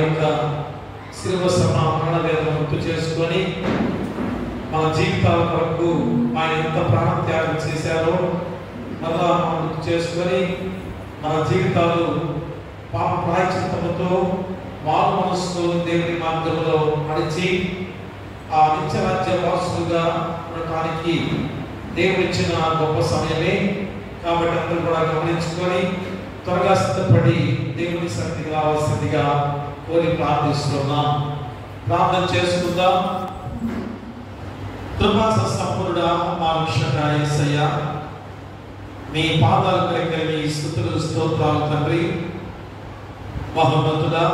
యొక్క శిలువ మరణ వేదన గుర్తు చేసుకొని మన జీవితాల కొరకు ఆయన ఎంత ప్రాణత్యాగం చేశారో మరలా మనం గుర్తు చేసుకొని మన జీవితాలు పాప ప్రాయశ్చిత్తముతో మారు మనసుతో దేవుని మార్గంలో నడిచి ఆ నిత్యరాజ్య వారసులుగా ఉండటానికి దేవుడిచ్చిన గొప్ప సమయమే. కాబట్టి అందరూ కూడా గమనించుకొని త్వరగా సిద్ధపడి దేవుని సన్నిధికి రావాల్సిందిగా కోరి ప్రార్థిస్తున్నాం. ప్రార్థన చేసుకుందాం. కృపా సంపూర్ణుడా మా రక్షకుడా యేసయ్యా, మీ పాదాలు కలిగి స్తుతులు స్తోత్రాలు తండ్రి. మహోన్నతుడా,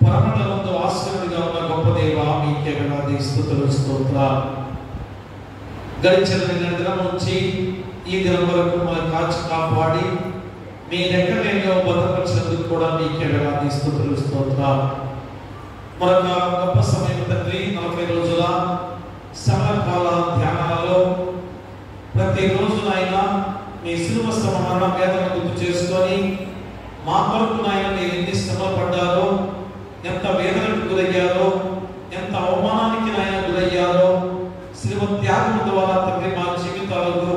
పరమండలంలో ఆశ్చర్యుడిగా ఉన్న గొప్ప దేవా, మీకే వేలాది స్తుతులు స్తోత్రాలు. గడిచిన దినం నుంచి ఈ దినం వరకు మనం కాచి కాపాడి మీ రెక్కలలో భద్రపరిచినందుకు కూడా మీకే వేలాది స్తుతులు స్తోత్రాలు. మరొక గొప్ప సమయం తండ్రి, 40 రోజుల సమకాల ధ్యానాలలో ప్రతి రోజునైనా మీ శిలువ మరణ వేదన గుర్తు చేసుకొని మా కొరకు నాయన మీరు ఎన్ని శ్రమ పడ్డారో, ఎంత వేదనకు గురయ్యారో, ఎంత అవమానానికి నాయన గురయ్యారో, శిలువ త్యాగం ద్వారా తండ్రి మా జీవితాలకు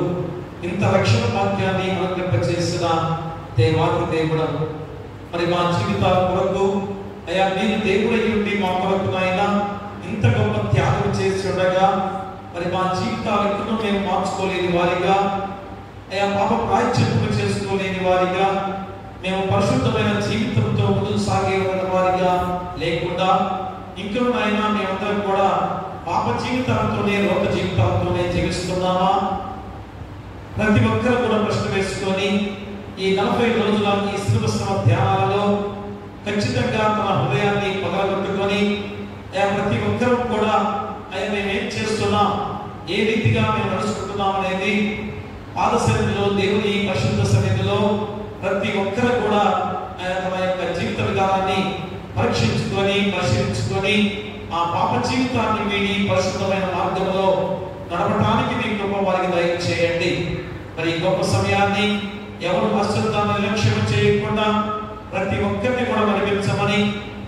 ఇంత రక్షణ భాగ్యాన్ని అనుగ్రహింపచేసిన దేవాది దేవుడు, మరి మా జీవితాల కొరకు అయ్యా మీరు దేవుడై ఉండి మా కొరకు నాయన ఇంత గొప్ప త్యాగం చేసి ఉండగా మరి మా జీవితాలను మేము మార్చుకోలేని వారిగా, అయ్యా పాప ప్రాయశ్చిత్తము చేసుకోలేని వారిగా, మేము పరిశుద్ధమైన జీవితంతో ముందుకు సాగే వారిగా లేకుండా ఇంకా నాయన మేమందరం కూడా పాప జీవితాలతోనే రోగ జీవితాలతోనే జీవిస్తున్నామా? ప్రతి ఒక్కరు కూడా ప్రశ్న వేసుకొని ఈ 40 రోజుల ఈ శిలువ ధ్యానాలలో ఖచ్చితంగా తన హృదయాన్ని పగలగొట్టుకొని ప్రతి ఒక్కరూ కూడా అయ్యా మేమేం చేస్తున్నాం, ఏ రీతిగా మేము నడుచుకుంటున్నాం అనేది పాద సన్నిధిలో, దేవుని పరిశుద్ధ సన్నిధిలో ప్రతి ఒక్కరు కూడా తమ యొక్క జీవిత విధానాన్ని పరీక్షించుకొని పరిశీలించుకొని ఆ పాప జీవితాన్ని వీడి పరిశుద్ధమైన మార్గంలో నడపడానికి మీ కృప వారికి దయచేయండి. మరి ఈ గొప్ప సమయాన్ని ఎవరు అశ్రద్ధాన్ని నిర్లక్ష్యం చేయకుండా ప్రతి ఒక్కరిని కూడా నడిపించమని,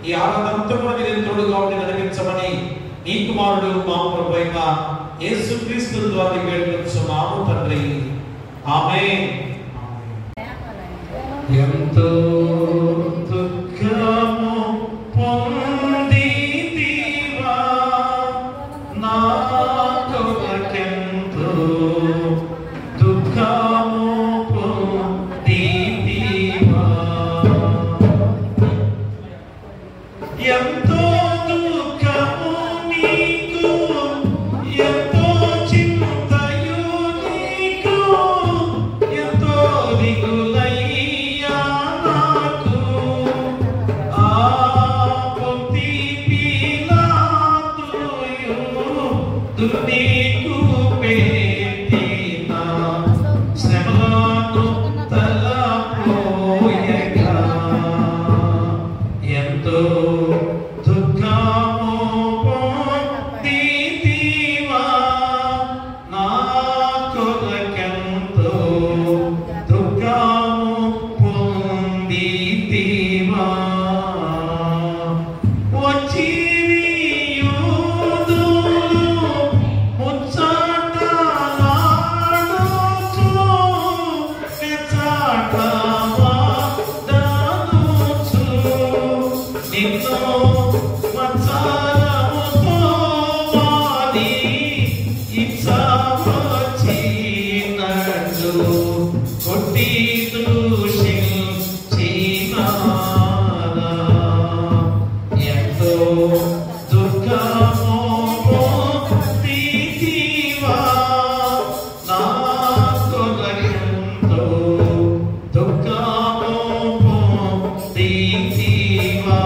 ఈ ఆరాధనతో కూడా మీరు తోడుగా ఉండి నడిపించమని నీ కుమారుడు మా ప్రభువైన యేసుక్రీస్తు ద్వారా వేడుకొంచున్నాము తండ్రి. ఆమేన్. ఎంతో దుఃఖము పొందితివా నా కొరకెంతో దుఃఖము పొందితివా, ఎంతో దుఃఖము నీకు, ఎంతో చింతయు నీకు, ఎంతో దిగులయ్యా నాకు. ఆ పొంతి పిలాతుయు నీకు పెట్టిన శ్రమలను తలపోయగా, ఎంతో దుఃఖము పొందితివా నా కొరకెంతో దుఃఖము పొందితివా. వచ్చిరి యూదులు ముచ్చటలాడుచు మెచ్చటమాడుచు నిన్ను వత్సలముతో వారి ఇచ్చవచ్చినట్లు కొట్టి దూషించినారా, ఎంతో దుఃఖము పొందితివా నా కొరకెంతో దుఃఖము పొందితివా.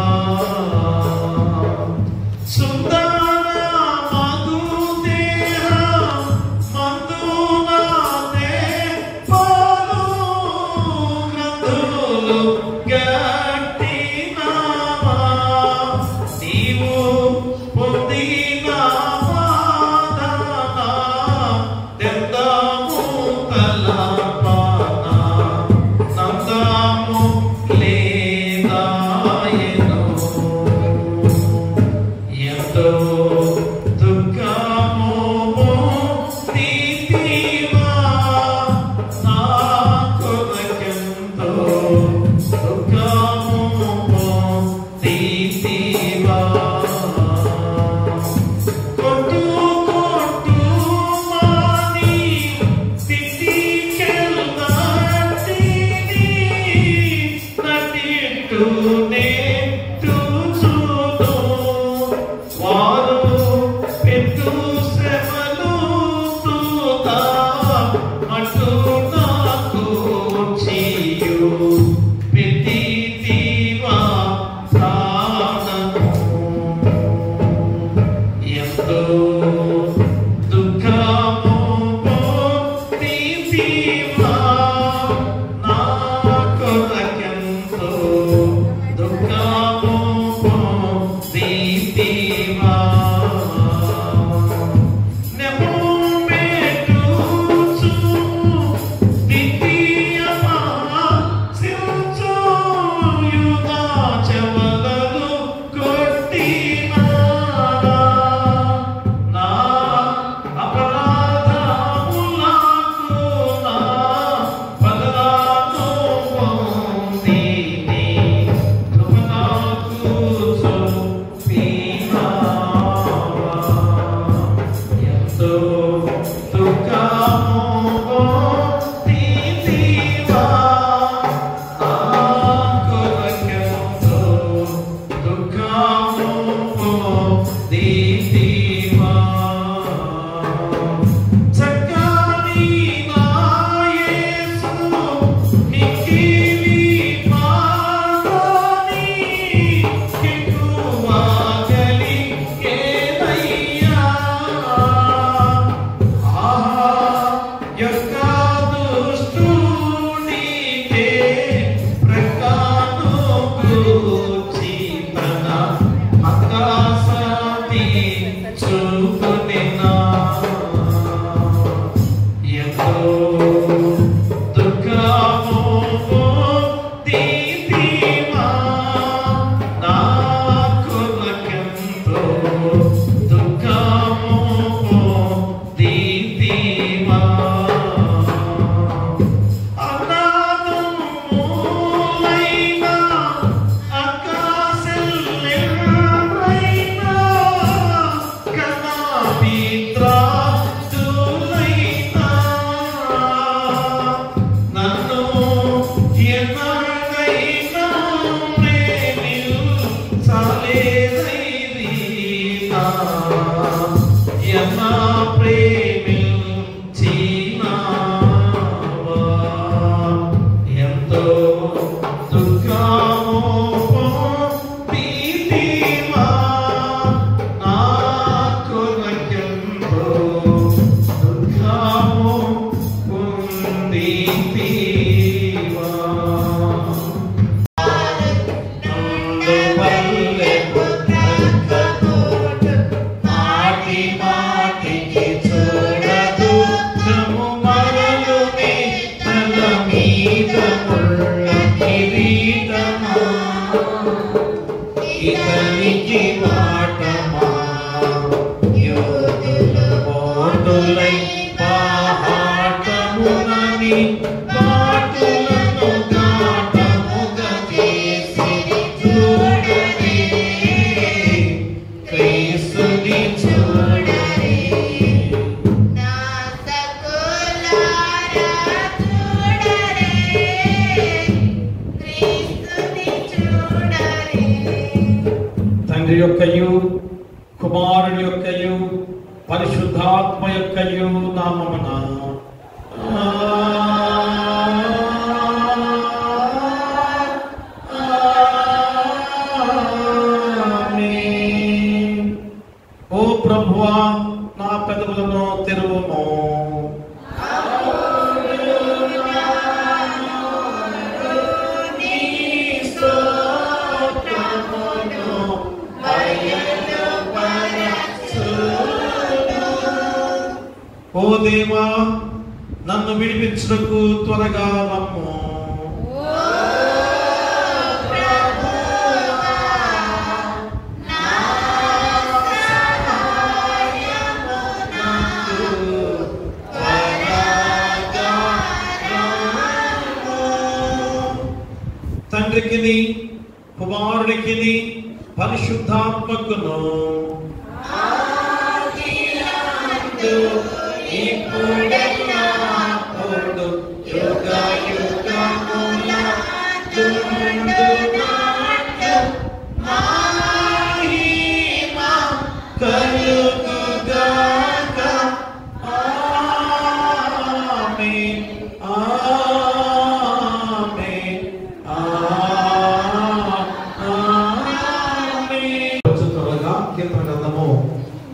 ఎన్నా ప్రేమించినావా ఎంతో దుఃఖము పొందితివా నా కొరకెంతో దుఃఖము పొందితివా ఇతనికి మాటమా యోధుల మోటులై పాటమునని పాటులను గాటముగా చేసి చూడని క్రీస్తుని చూడని నా సకులారా చూడరే క్రీస్తుని చూడరే తండ్రి యొక్కయు కుమారుని యొక్కయు పరిశుద్ధాత్మ యొక్కయు నామమున ఆమేన్. ఓ ప్రభువా నా పెదవులను తెరువుము ఓ దేవా నన్ను విడిపించుటకు త్వరగా రమ్ము తండ్రికిని కుమారుడికిని పరిశుద్ధాత్మకును ఇప్పుడెల్లప్పుడు యుగయుగముల తుండునాట్టు మహిమ కలుగుగాక. ఆమేన్ ఆమేన్ ఆమేన్. త్వరగా కీర్తన గ్రంథము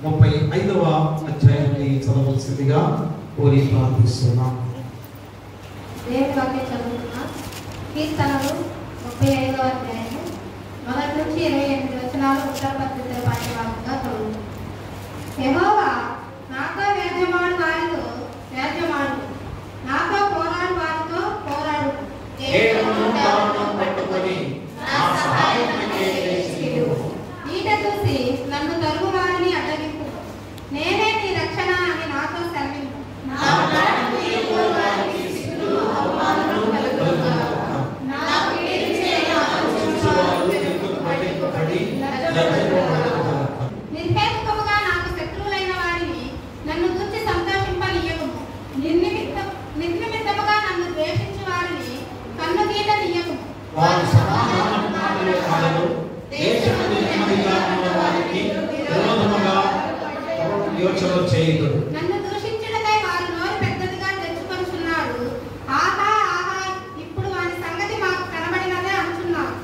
35వ అధ్యాయాన్ని చదవలసిందిగా కోరి ప్రార్థిస్తున్నాం. దేవుని వాక్యం చదువుతున్నాం. కీర్తనలు 35వ అధ్యాయం 1 నుంచి 28 వచనాలు ఉత్తర పద్ధతిలో పాఠ్యభాగంగా చదువుతున్నాం. యెహోవా నాతో వ్యాజ్యమాడు వారితో వ్యాజ్యమాడు, నాతో పోరాడు వారితో పోరాడు. ఈట చూసి నన్ను తరుగు వారిని అడ్డగింపు, నేనే నీ రక్షణ అని నాతో సెలవింపు. నిర్హేతుకముగా నాకు శత్రువులైన వారిని నన్ను గురించి సంతోషింపనీయకుము. నిర్నిమిత్తముగా నన్ను ద్వేషించు వారిని కన్ను గీటనీయకుము. నన్ను దూషించుటకై వారు నోరు పెద్దదిగా తెచ్చుకొనుచున్నారు. ఆహా ఆహా, ఇప్పుడు వారి సంగతి మాకు కనబడినదే అంటున్నారు.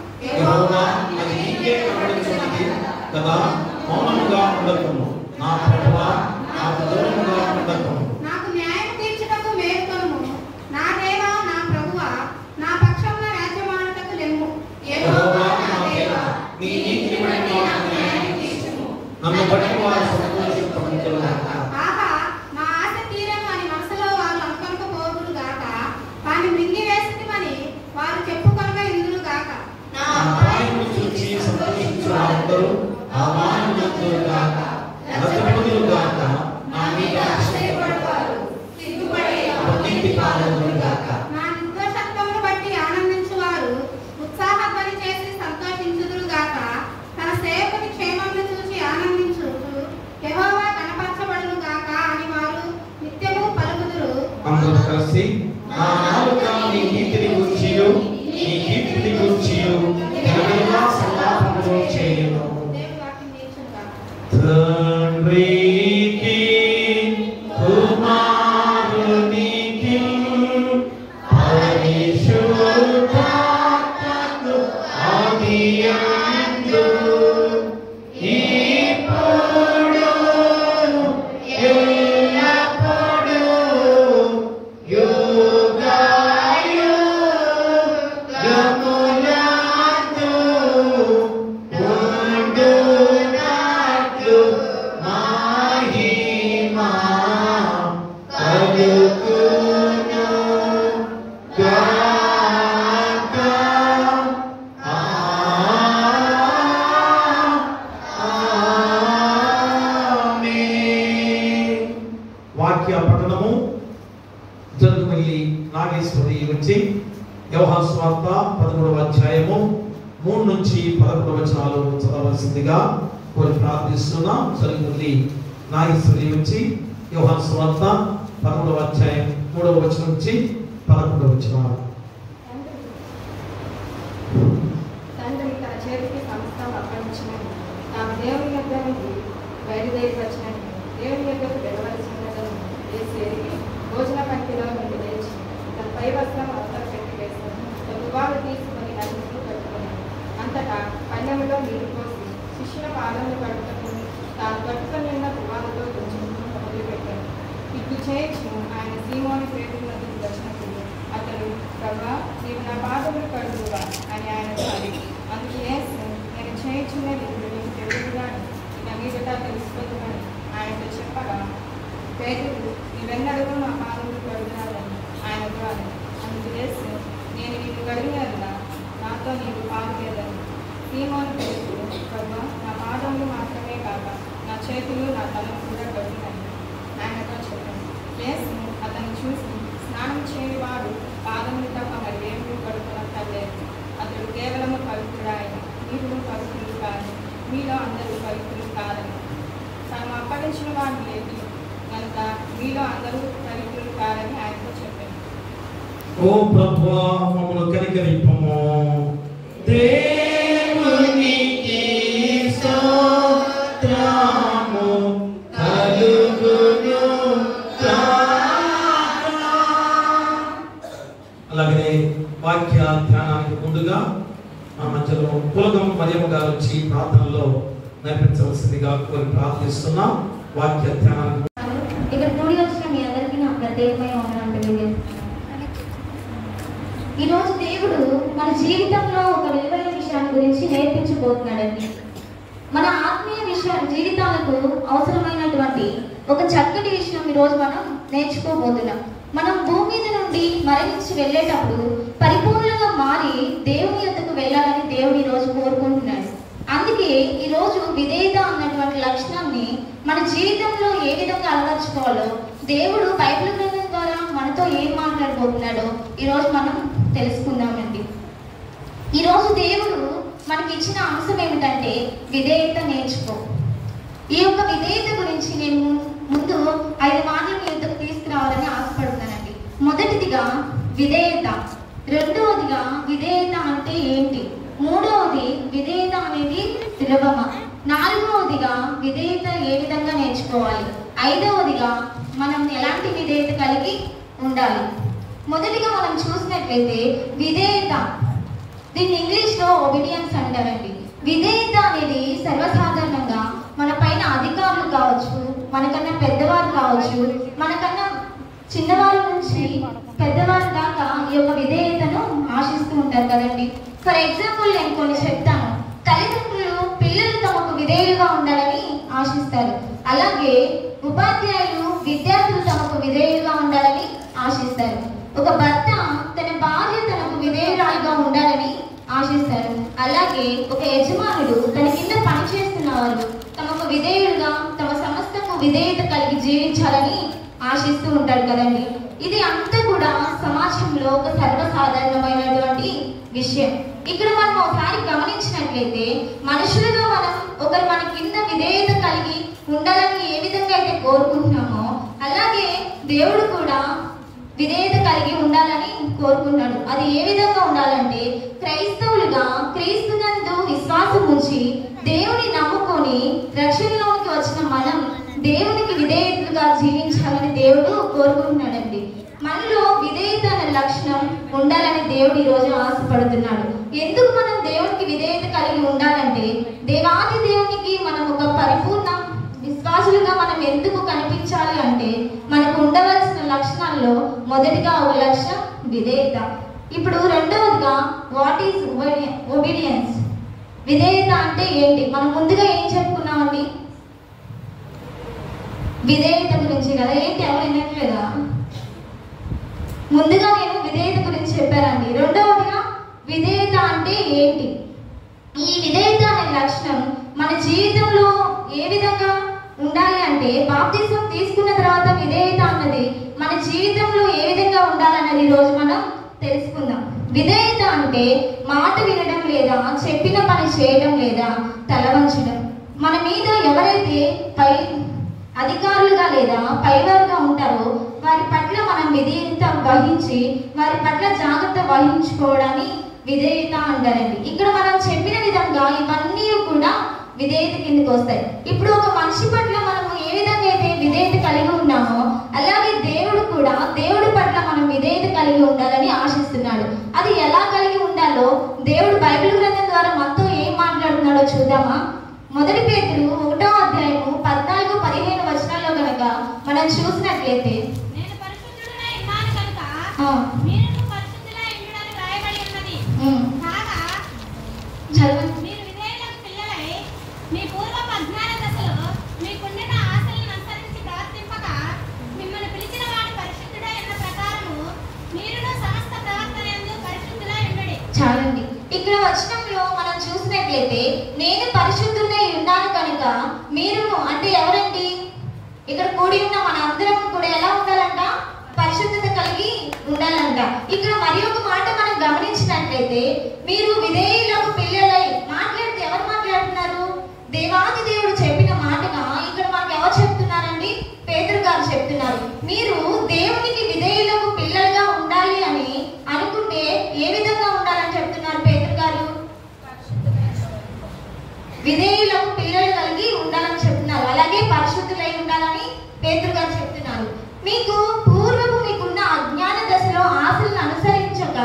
నాకు న్యాయం తీర్చుటకు మేల్కొనుము. నా దేవా నా ప్రభువా, నా పక్షమున రాజ్యమాడుటకు లెమ్ము. యెహోవా నా దేవా, నీ నీతిని బట్టి నాకు న్యాయం తీర్చుము. ఆహా, నా ఆశ తీరను అని మనసులో వారు అనుకొనకపోదురు గాక. వాని మింగి వేసితిమని వారు చెప్పుకొనక ఇందురు గాక. నా అపాయమును చూచి సంతోషించు వారందరూ నా మీద ఆశ్రయపడువారు సిగ్గుపడి అపకీర్తి పాలగురు గాక. నా నిర్దోషత్వమును బట్టి ఆనందించువారు ఉత్సాహధ్వని చేసి సంతోషించుదురు గాక. తన సేవకుని క్షేమమును చూసి ఆనందించు యెహోవా కనపరచబడును గాక అని వారు నిత్యము పలుకుదురు. అందరూ కలిసి నా నాలుక నీ నీతిని గూర్చియు నీ కీర్తిని గూర్చియు నిలబడిన సంలాపములు చేయును. దేవుని వాక్యం నాగేశ్వరి వచ్చి యోహాను సువార్త 13వ అధ్యాయము 3 నుంచి 11 వచనాలు చదవవలసిందిగా కోరి ప్రార్థిస్తున్నాం. చదువుతుంది నాగేశ్వరి వచ్చి యోహాను సువార్త 13వ అధ్యాయం 3వ వచనం నుంచి 11వ వచనాలు. తండ్రి తన చేతికి సమస్తం అప్పగించినట్టు తాము దేవుని యొద్ద నుండి బయలుదేరి వచ్చినట్టు దేవుని యొద్దకు వెళ్ళవలసినదని యేసు ఎరిగి భోజన పంక్తిలో నుండి లేచి తన పై వస్త్రం అవతల పెట్టి వేసుకుని తన తువాలు తీసుకుని నలుగురు కట్టుకున్నాడు. అంతటా పళ్ళెములో నీరు పోసి శిష్యుల పాదములు కట్టుకుని తాను కట్టుకుని ఉన్న తువాలతో కొంచెం మొదలుపెట్టాడు. ఇట్లు చేయొచ్చు ఆయన సీమోని పేరు నదికి వచ్చినప్పుడు అతడు ప్రభా నీవు నా పాదములు కడుగువా అని ఆయనతో అడిగి అందుకు యేసు నేను చేయించున్నది ఇప్పుడు నీకు తెలియదు కానీ ఇక మీదట తెలుసుకుందని ఆయనతో చెప్పగా పేదలు నీవెన్నడూ నా పాదములు కడుగున్నారని ఆయనతో అని అందుకు యేసు నేను నీకు కడిగినదా నాతో నీకు పాల్గేదని సీమోను పేరు ప్రభా నా పాదములు మాత్రమే కాక నా చేతులు నా తలను కూడా కడిగినని ఆయనతో చెప్పాను. యేసు అతన్ని చూసి స్నానం చేయవాడు పాదములు తప్ప మరి ఏమి కడుక్కునక్కర్లేదు. అతడు కేవలము పవిత్రుడాయన మీరు పవిత్రులు కాదు మీలో అందరూ పవిత్రులు కాదని తను అప్పగించిన వాడు లేదు కనుక మీలో అందరూ పవిత్రులు కాదని ఆయనతో చెప్పాను. ఓ ప్రభువా మమ్మల్ని కనికరింపము. దేవునికి స్తోత్రము కలుగును గాక. అలాగే వాక్య ధ్యానానికి ముందుగా మా మధ్యలో పులగం మరియమ్మ గారు వచ్చి ప్రార్థనలో నడిపించవలసిందిగా కోరి ప్రార్థిస్తున్నాం. వాక్య ధ్యానానికి ఇక్కడ కూడి వచ్చిన మీ అందరికీ నా ప్రత్యేకమైన వందనాలు తెలియజేస్తున్నాను. ఈరోజు దేవుడు మన జీవితంలో ఒక విలువైన విషయాన్ని గురించి నేర్పించబోతున్నాడండి. మన ఆత్మీయ జీవితాలకు అవసరమైనటువంటి ఒక చక్కటి విషయం ఈరోజు మనం నేర్చుకోబోతున్నాం. మనం భూమి మీద నుండి మరణించి వెళ్ళేటప్పుడు పరిపూర్ణంగా మారి దేవుని యొద్దకు వెళ్ళాలని దేవుడు ఈరోజు కోరుకుంటున్నాడు. అందుకే ఈరోజు విధేయత అన్నటువంటి లక్షణాన్ని మన జీవితంలో ఏ విధంగా అలవర్చుకోవాలో దేవుడు బైబిల్ గ్రంథం ద్వారా మనతో ఏం మాట్లాడబోతున్నాడో ఈరోజు మనం తెలుసుకుందామండి. ఈరోజు దేవుడు మనకి ఇచ్చిన అంశం ఏమిటంటే విధేయత నేర్చుకో. ఈ యొక్క విధేయత గురించి నేను ముందు 5 మాటలు మీ యొద్దకు తీసుకురావాలని ఆశపడుతున్నానండి. మొదటిదిగా విధేయత, రెండవదిగా విధేయత అంటే ఏంటి, మూడవది విధేయత అనేది సులభమా, నాలుగవదిగా విధేయత ఏ విధంగా నేర్చుకోవాలి, ఐదవదిగా మనం ఎలాంటి విధేయత కలిగి ఉండాలి. మొదటిగా మనం చూసినట్లయితే విధేయత, దీన్ని ఇంగ్లీష్లో ఒబీడియన్స్ అంటారండి. విధేయత అనేది సర్వసాధారణంగా మన పైన అధికారులు కావచ్చు, మనకన్నా పెద్దవారు కావచ్చు, మనకన్నా చిన్నవారి నుంచి పెద్దవారి దాకా ఈ యొక్క విధేయతను ఆశిస్తూ ఉంటారు కదండి. ఫర్ ఎగ్జాంపుల్ నేను కొన్ని చెప్తాను. తల్లిదండ్రులు పిల్లలు తమకు విధేయులుగా ఉండాలని ఆశిస్తారు. అలాగే ఉపాధ్యాయులు విద్యార్థులు తమకు విధేయులుగా ఉండాలని ఆశిస్తారు. ఒక భర్త తన భార్య తనకు విధేయురాలుగా ఉండాలని ఆశిస్తారు. అలాగే ఒక యజమానుడు తన కింద పనిచేస్తున్న వారు తమకు విధేయులుగా తమ సమస్తకు విధేయత కలిగి జీవించాలని ఆశిస్తూ ఉంటాడు కదండి. ఇది అంతా కూడా సమాజంలో ఒక సర్వసాధారణమైనటువంటి విషయం. ఇక్కడ మనం ఒకసారి గమనించినట్లయితే మనుషులుగా మనం ఒకరు మన కింద విధేయత కలిగి ఉండాలని ఏ విధంగా అయితే కోరుకుంటున్నామో అలాగే దేవుడు కూడా విధేయత కలిగి ఉండాలని కోరుకున్నాడు. అది ఏ విధంగా ఉండాలంటే క్రైస్తవులుగా క్రీస్తునందు విశ్వాసం ఉంచి దేవుని నమ్ముకొని రక్షణలోకి వచ్చిన మనం దేవునికి విధేయతగా జీవించాలని దేవుడు కోరుకుంటున్నాడండి. మనలో విధేయత అనే లక్షణం ఉండాలని దేవుడు ఈరోజు ఆశపడుతున్నాడు. ఎందుకు మనం దేవునికి విధేయత కలిగి ఉండాలంటే దేవాది దేవునికి మనం ఒక పరిపూర్ణ విశ్వాసులుగా మనం ఎందుకు కనిపించాలి అంటే మనకు ఉండవలసిన లక్షణాల్లో మొదటిగా ఒక లక్షణం విధేయత. ఇప్పుడు రెండవదిగా వాట్ ఈస్ ఒబీడియన్స్, విధేయత అంటే ఏంటి? మనం ముందుగా ఏం చెప్పుకున్నామండి? విధేయత గురించి కదా. ఏంటి ఎవరు వినట్లేదా? ముందుగా నేను విధేయత గురించి చెప్పానండి. రెండవదిగా విధేయత అంటే ఏంటి? ఈ విధేయత అనే లక్షణం మన జీవితంలో ఏ విధంగా ఉండాలి అంటే బాప్తిజం తీసుకున్న తర్వాత విధేయత అన్నది మన జీవితంలో ఏ విధంగా ఉండాలన్నది ఈరోజు మనం తెలుసుకుందాం. విధేయత అంటే మాట వినడం లేదా చెప్పిన పని చేయడం లేదా తల వంచడం. మన మీద ఎవరైతే పై అధికారులుగా లేదా పైవారుగా ఉంటారో వారి పట్ల మనం విధేయత వహించి వారి పట్ల జాగ్రత్త వహించుకోవడాన్ని విధేయత అంటారండి. ఇక్కడ మనం చెప్పిన విధంగా ఇవన్నీ కూడా విధేయత కిందకి వస్తాయి. ఇప్పుడు ఒక మనిషి పట్ల మనము ఏ విధంగా అయితే విధేయత కలిగి ఉన్నామో అలాగే దేవుడు కూడా దేవుడి పట్ల మనం విధేయత కలిగి ఉండాలని ఆశిస్తున్నాడు. అది ఎలా కలిగి ఉండాలో దేవుడు బైబిల్ గ్రంథం ద్వారా మనతో ఏం మాట్లాడుతున్నాడో చూద్దామా? 1 పేతురు 1వ అధ్యాయము 14-15 వచనాల్లో కనుక మనం చూసినట్లయితే, నేను పరిశుద్ధుడనై ఉన్నాను కనుక మీరును పరిశుద్ధులై ఉండుడని రాయబడి ఉన్నది. కాగా మీరు విధేయులకు పిల్లలై మీ పూర్వపు అజ్ఞాన దశలో మీకుండిన ఆశలను అనుసరించి ప్రవర్తింపక మిమ్మల్ని పిలిచిన వాడు పరిశుద్ధుడై ఉన్న ప్రకారము మీరును సమస్త ప్రవర్తనయందు పరిశుద్ధులై ఉండుడి. చాలండి. ఇక్కడ వచనంలో మనం చూసినట్లయితే నేను పరిశుద్ధుడై ఉన్నాను కనుక మీరును అంటే ఎవరండి? ఇక్కడ కూడి ఉన్న మన అందరం కూడా ఎలా ఉండాలంట? పరిశుద్ధత కలిగి ఉండాలంట. ఇక్కడ మరి ఒక మాట మనం గమనించినట్లయితే మీరు విధేయులకు పిల్లలై మాట్లాడితే ఎవరు మాట్లాడుతున్నారు? దేవాది దేవుడు చెప్పిన మాటగా ఇక్కడ మనకు ఎవరు చెప్తున్నారండి? పేతురు గారు చెప్తున్నారు. మీరు దేవునికి విధేయులకు పిల్లలుగా ఉండాలి అని అనుకుంటే ఏ విధంగా ఉండాలని చెప్తున్నారు పేతురు గారు? విధేయులకు పిల్లలు కలిగి ఉండాలని చెప్తున్నారు. అలాగే పరిశుద్ధులై ఉండాలని పేతురు గారు చెప్తున్నారు. మీకు పూర్వము మీకున్న అజ్ఞాన దశలో ఆశలను అనుసరించక,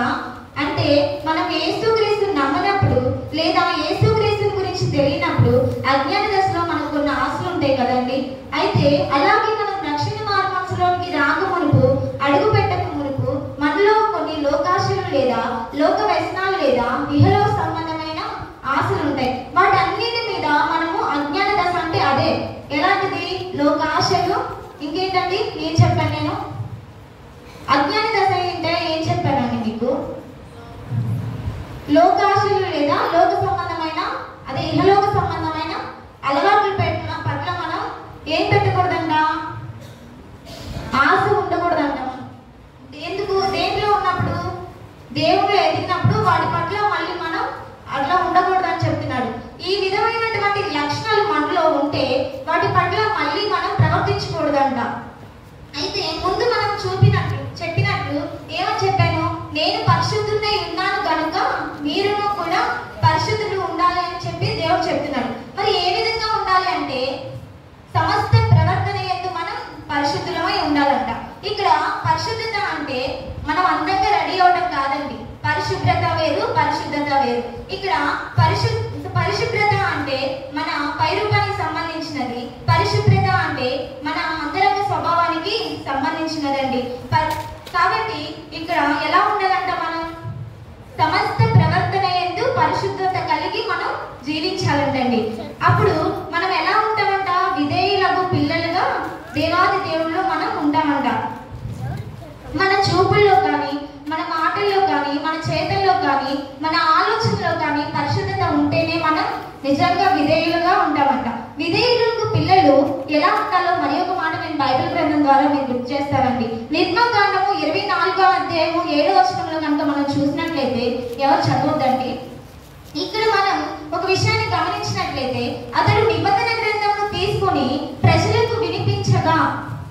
అంటే మనం యేసుక్రీస్తు నమ్మనప్పుడు లేదా యేసుక్రీస్తు గురించి తెలియనప్పుడు అజ్ఞాన దశలో మనకున్న ఆశలు ఉంటాయి కదండి. అయితే అలాగే మనం రక్షణ మార్గంలోకి రాకమునుపు అడుగు పెట్టక మునుపు మనలో కొన్ని లోకాశలు లేదా లోక వ్యసనాలు లేదా ఇహలోక సంబంధమైన ఆశలు ఉంటాయి. వాటన్నిటి మీద మనము అజ్ఞాన దశ అంటే అదే ఎలాంటిది? లోకాశలు. ఇంకేంటండి ఏం చెప్పాను నేను? అజ్ఞాన దశ ఏంటంటే ఏం చెప్పానండి మీకు? లోకాశలు లేదా లోక సంబంధమైన అదే ఇహలోక సంబంధమైన అలవాట్లు పట్ల మనం ఏం పెట్టకూడదంట? ఆశ ఉండకూడదంట. ఎందుకు? దేంట్లో ఉన్నప్పుడు దేవుడు ఎదిగినప్పుడు వాటి పట్ల మళ్ళీ మనం అట్లా ఉండకూడదని చెప్తున్నాడు. ఈ విధమైనటువంటి లక్షణాలు మనలో ఉంటే వాటి పట్ల మళ్ళీ మనం ప్రవర్తించకూడదంట. అయితే ముందు మనం చెప్పినట్లు ఏమని చెప్పాను? నేను పరిశుద్ధుడై ఉన్నాను కనుక మీరును కూడా పరిశుద్ధులు ఉండాలి అని చెప్పి దేవుడు చెప్తున్నాడు. మరి ఏ విధంగా ఉండాలి అంటే సమస్త ప్రవర్తన యందు మనం పరిశుద్ధులమై ఉండాలంట. ఇక్కడ పరిశుద్ధత అంటే మనం అందంగా రెడీ అవడం కాదండి. పరిశుభ్రత వేరు, పరిశుద్ధత వేరు. ఇక్కడ పరిశుభ్రత అంటే మన పైరూపానికి సంబంధించినది. పరిశుభ్రత అంటే మన అంతరంగ స్వభావానికి సంబంధించినదండి. కాబట్టి ఇక్కడ ఎలా ఉండాలంట? మనం సమస్త ప్రవర్తన యందు పరిశుద్ధత కలిగి మనం జీవించాలంటండి. అప్పుడు మనం ఎలా ఉంటామంట? విధేయులకు పిల్లలుగా దేవాది దేవుళ్ళు మనం ఉంటామంట. మన చూపుల్లో కానీ మన మాటల్లో కానీ మన చేతల్లో కానీ మన ఆలోచనలో కానీ పరిశుద్ధత ఉంటేనే మనం నిజంగా విధేయులుగా ఉంటామంట. విధేయులకు పిల్లలు ఎలా ఉండాలో మరి ఒక మాట నేను బైబిల్ గ్రంథం ద్వారా మీకు గుర్తు చేస్తానండి. నిర్గమకాండము 24వ అధ్యాయము 7వ వచనంలో కనుక మనం చూసినట్లయితే, ఎవరు చదవద్దండి. ఇక్కడ మనం ఒక విషయాన్ని గమనించినట్లయితే అతడు నిబంధన గ్రంథమును తీసుకొని ప్రజలకు వినిపించగా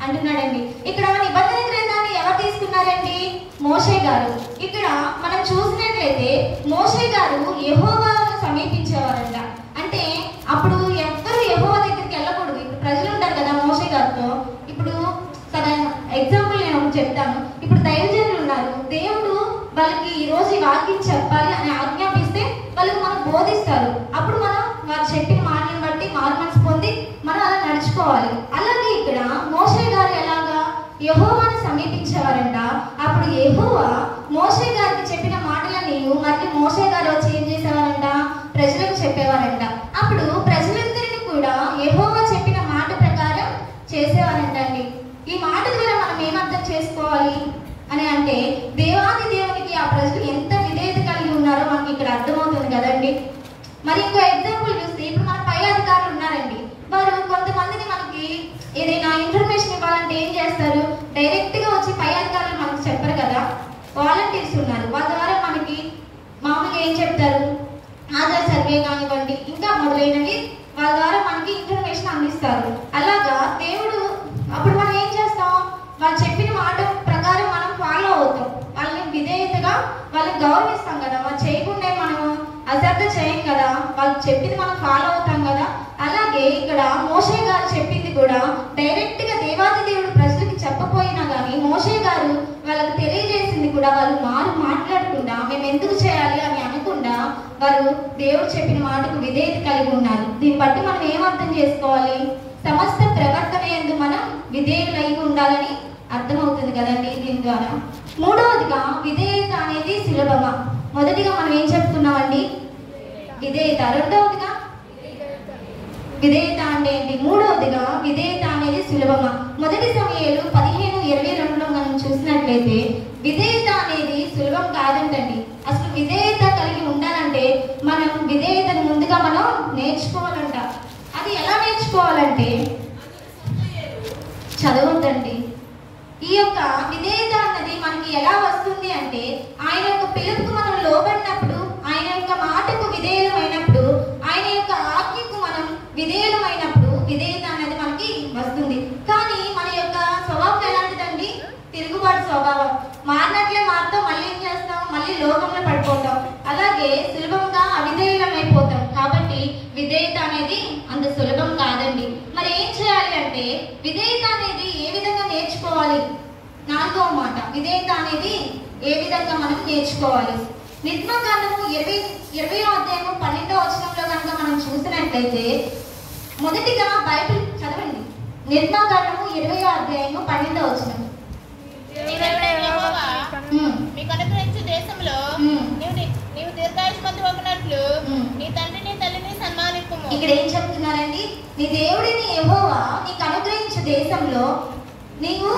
అంటున్నాడండి. ఇక్కడ నిబంధన గ్రంథాన్ని ఎవరు తీసుకున్నారండి? మోషే గారు. ఇక్కడ మనం చూసినట్లయితే మోషే గారు యెహోవాను సమీపించేవారంట. అంటే అప్పుడు ఎవ్వరు యెహోవా దగ్గరికి వెళ్ళకూడదు. ఇప్పుడు ప్రజలు ఉంటారు కదా మోషే గారితో. ఇప్పుడు ఎగ్జాంపుల్ నేను ఒకటి చెప్తాను. ఇప్పుడు దైవజనులు ఉన్నారు. దేవుడు వాళ్ళకి ఈ రోజు ఈ వాక్యం చెప్పాలి అని ఆజ్ఞాపిస్తే వాళ్ళకి మనం బోధిస్తారు. అప్పుడు మనం వారు చెప్పిన మాటలను బట్టి మారుమనసు పొంది మనం అలా నడుచుకోవాలి. అలాగే ఇక్కడ మోషే గారు ఎలాగా యెహోవాను సమీపించేవారంట. అప్పుడు యెహోవా మోషే గారికి చెప్పిన మాటలని మళ్ళీ మోషే గారు వచ్చి ఏం చేసేవారంట? ప్రజలకు చెప్పేవారంట. అప్పుడు ప్రజలందరినీ కూడా యెహోవా చెప్పిన మాట ప్రకారం చేసేవారంటండి. ఈ మాట ద్వారా మనం ఏమర్థం చేసుకోవాలి అని అంటే దేవాది దేవునికి ఆ ప్రజలు ఎంత విధేయత కలిగి ఉన్నారో మనకి ఇక్కడ అర్థమవుతుంది కదండి. మరి ఇంకో ఎగ్జాంపుల్ చూస్తే ఇప్పుడు మన పై అధికారులు ఉన్నారండి. వారు కొంతమందిని మనకి కావాలంటే ఏం చేస్తారు? డైరెక్ట్ గా వచ్చి పై అధికారులు మనకు చెప్పరు కదా, వాలంటీర్స్ ఉన్నారు. వాళ్ళ ద్వారా మనకి మామూలుగా ఏం చెప్తారు, ఆధార్ సర్వే కానివ్వండి ఇంకా మొదలైనవి వాళ్ళ ద్వారా మనకి ఇన్ఫర్మేషన్ అందిస్తారు. అలాగా దేవుడు అప్పుడు మనం ఏం చేస్తాం? వాళ్ళు చెప్పిన మాట ప్రకారం మనం ఫాలో అవుతాం, వాళ్ళని విధేయతగా వాళ్ళని గౌరవిస్తాం కదా. వాళ్ళు చేయకుండా మనము అశ్రద్ధ చేయం కదా, వాళ్ళు చెప్పింది మనం ఫాలో అవుతాం కదా. అలాగే ఇక్కడ మోషే గారు చెప్పింది కూడా డైరెక్ట్ గా దేవాది దేవుడు ప్రజలకి చెప్పపోయినా కానీ మోషే గారు వాళ్ళకి తెలియజేసింది కూడా వాళ్ళు మాట్లాడకుండా మేము ఎందుకు చేయాలి అని అనకుండా వారు దేవుడు చెప్పిన మాటకు విధేయత కలిగి ఉన్నారు. దీన్ని బట్టి మనం ఏం అర్థం చేసుకోవాలి? సమస్త ప్రవర్తన యందు మనం విధేయులై ఉండాలని అర్థమవుతుంది కదండి దీని ద్వారా. మూడవదిగా విధేయత అనేది సులభమా? మొదటిగా మనం ఏం చెప్తున్నామండి? విధేయత. రెండవదిగా విధేయత అంటే ఏంటి? మూడవదిగా విధేయత అనేది సులభమా? మొదటి సమయాలు 15:22లో మనం చూసినట్లయితే విధేయత అనేది సులభం కాదంటండి. అసలు విధేయత కలిగి ఉండాలంటే మనం విధేయతను ముందుగా మనం నేర్చుకోవాలంట. అది ఎలా నేర్చుకోవాలంటే చదవద్దండి. ఈ యొక్క విధేయత అన్నది మనకి ఎలా వస్తుంది అంటే ఆయన యొక్క పిలుపుకు మనం లోబడినప్పుడు, ఆయన యొక్క మాటకు విధేయులమైనప్పుడు, ఆయన యొక్క ఆజ్ఞకు మనం విధేయులమైనప్పుడు విధేయత అనేది మనకి వస్తుంది. కానీ మన యొక్క స్వభావం ఎలాంటిదండి? తిరుగుబాటు స్వభావం. మారినట్లే మారుతాం, మళ్ళీ ఏం చేస్తాం? మళ్ళీ లోకంలో పడిపోతాం. అలాగే సులభంగా అవిధేయులమైపోతాం. కాబట్టి విధేయత అనేది అంత సులభం కాదండి. మరి ఏం చేయాలి అంటే విధేయత అనేది ఏ విధంగా నేర్చుకోవాలి? నాలుగవ మాట, విధేయత అనేది ఏ విధంగా మనం నేర్చుకోవాలి? నిర్గమకాండము 20వ అధ్యాయము 12వ వచనంలో కనుక మనం చూసినట్లయితే మొదటిగా బైబిల్ చదవండి. నిర్గమకాండము 20వ అధ్యాయము 12వ వచనం. మీకు అనుగ్రహించే దేశంలో నీవు దీర్ఘాయుష్మంతువగునట్లు నీ తండ్రిని తల్లిని సన్మానింపుము. ఇక్కడ ఏం చెప్తున్నారండి? నీ దేవుడిని యెహోవా నీకు అనుగ్రహించే దేశంలో నీవు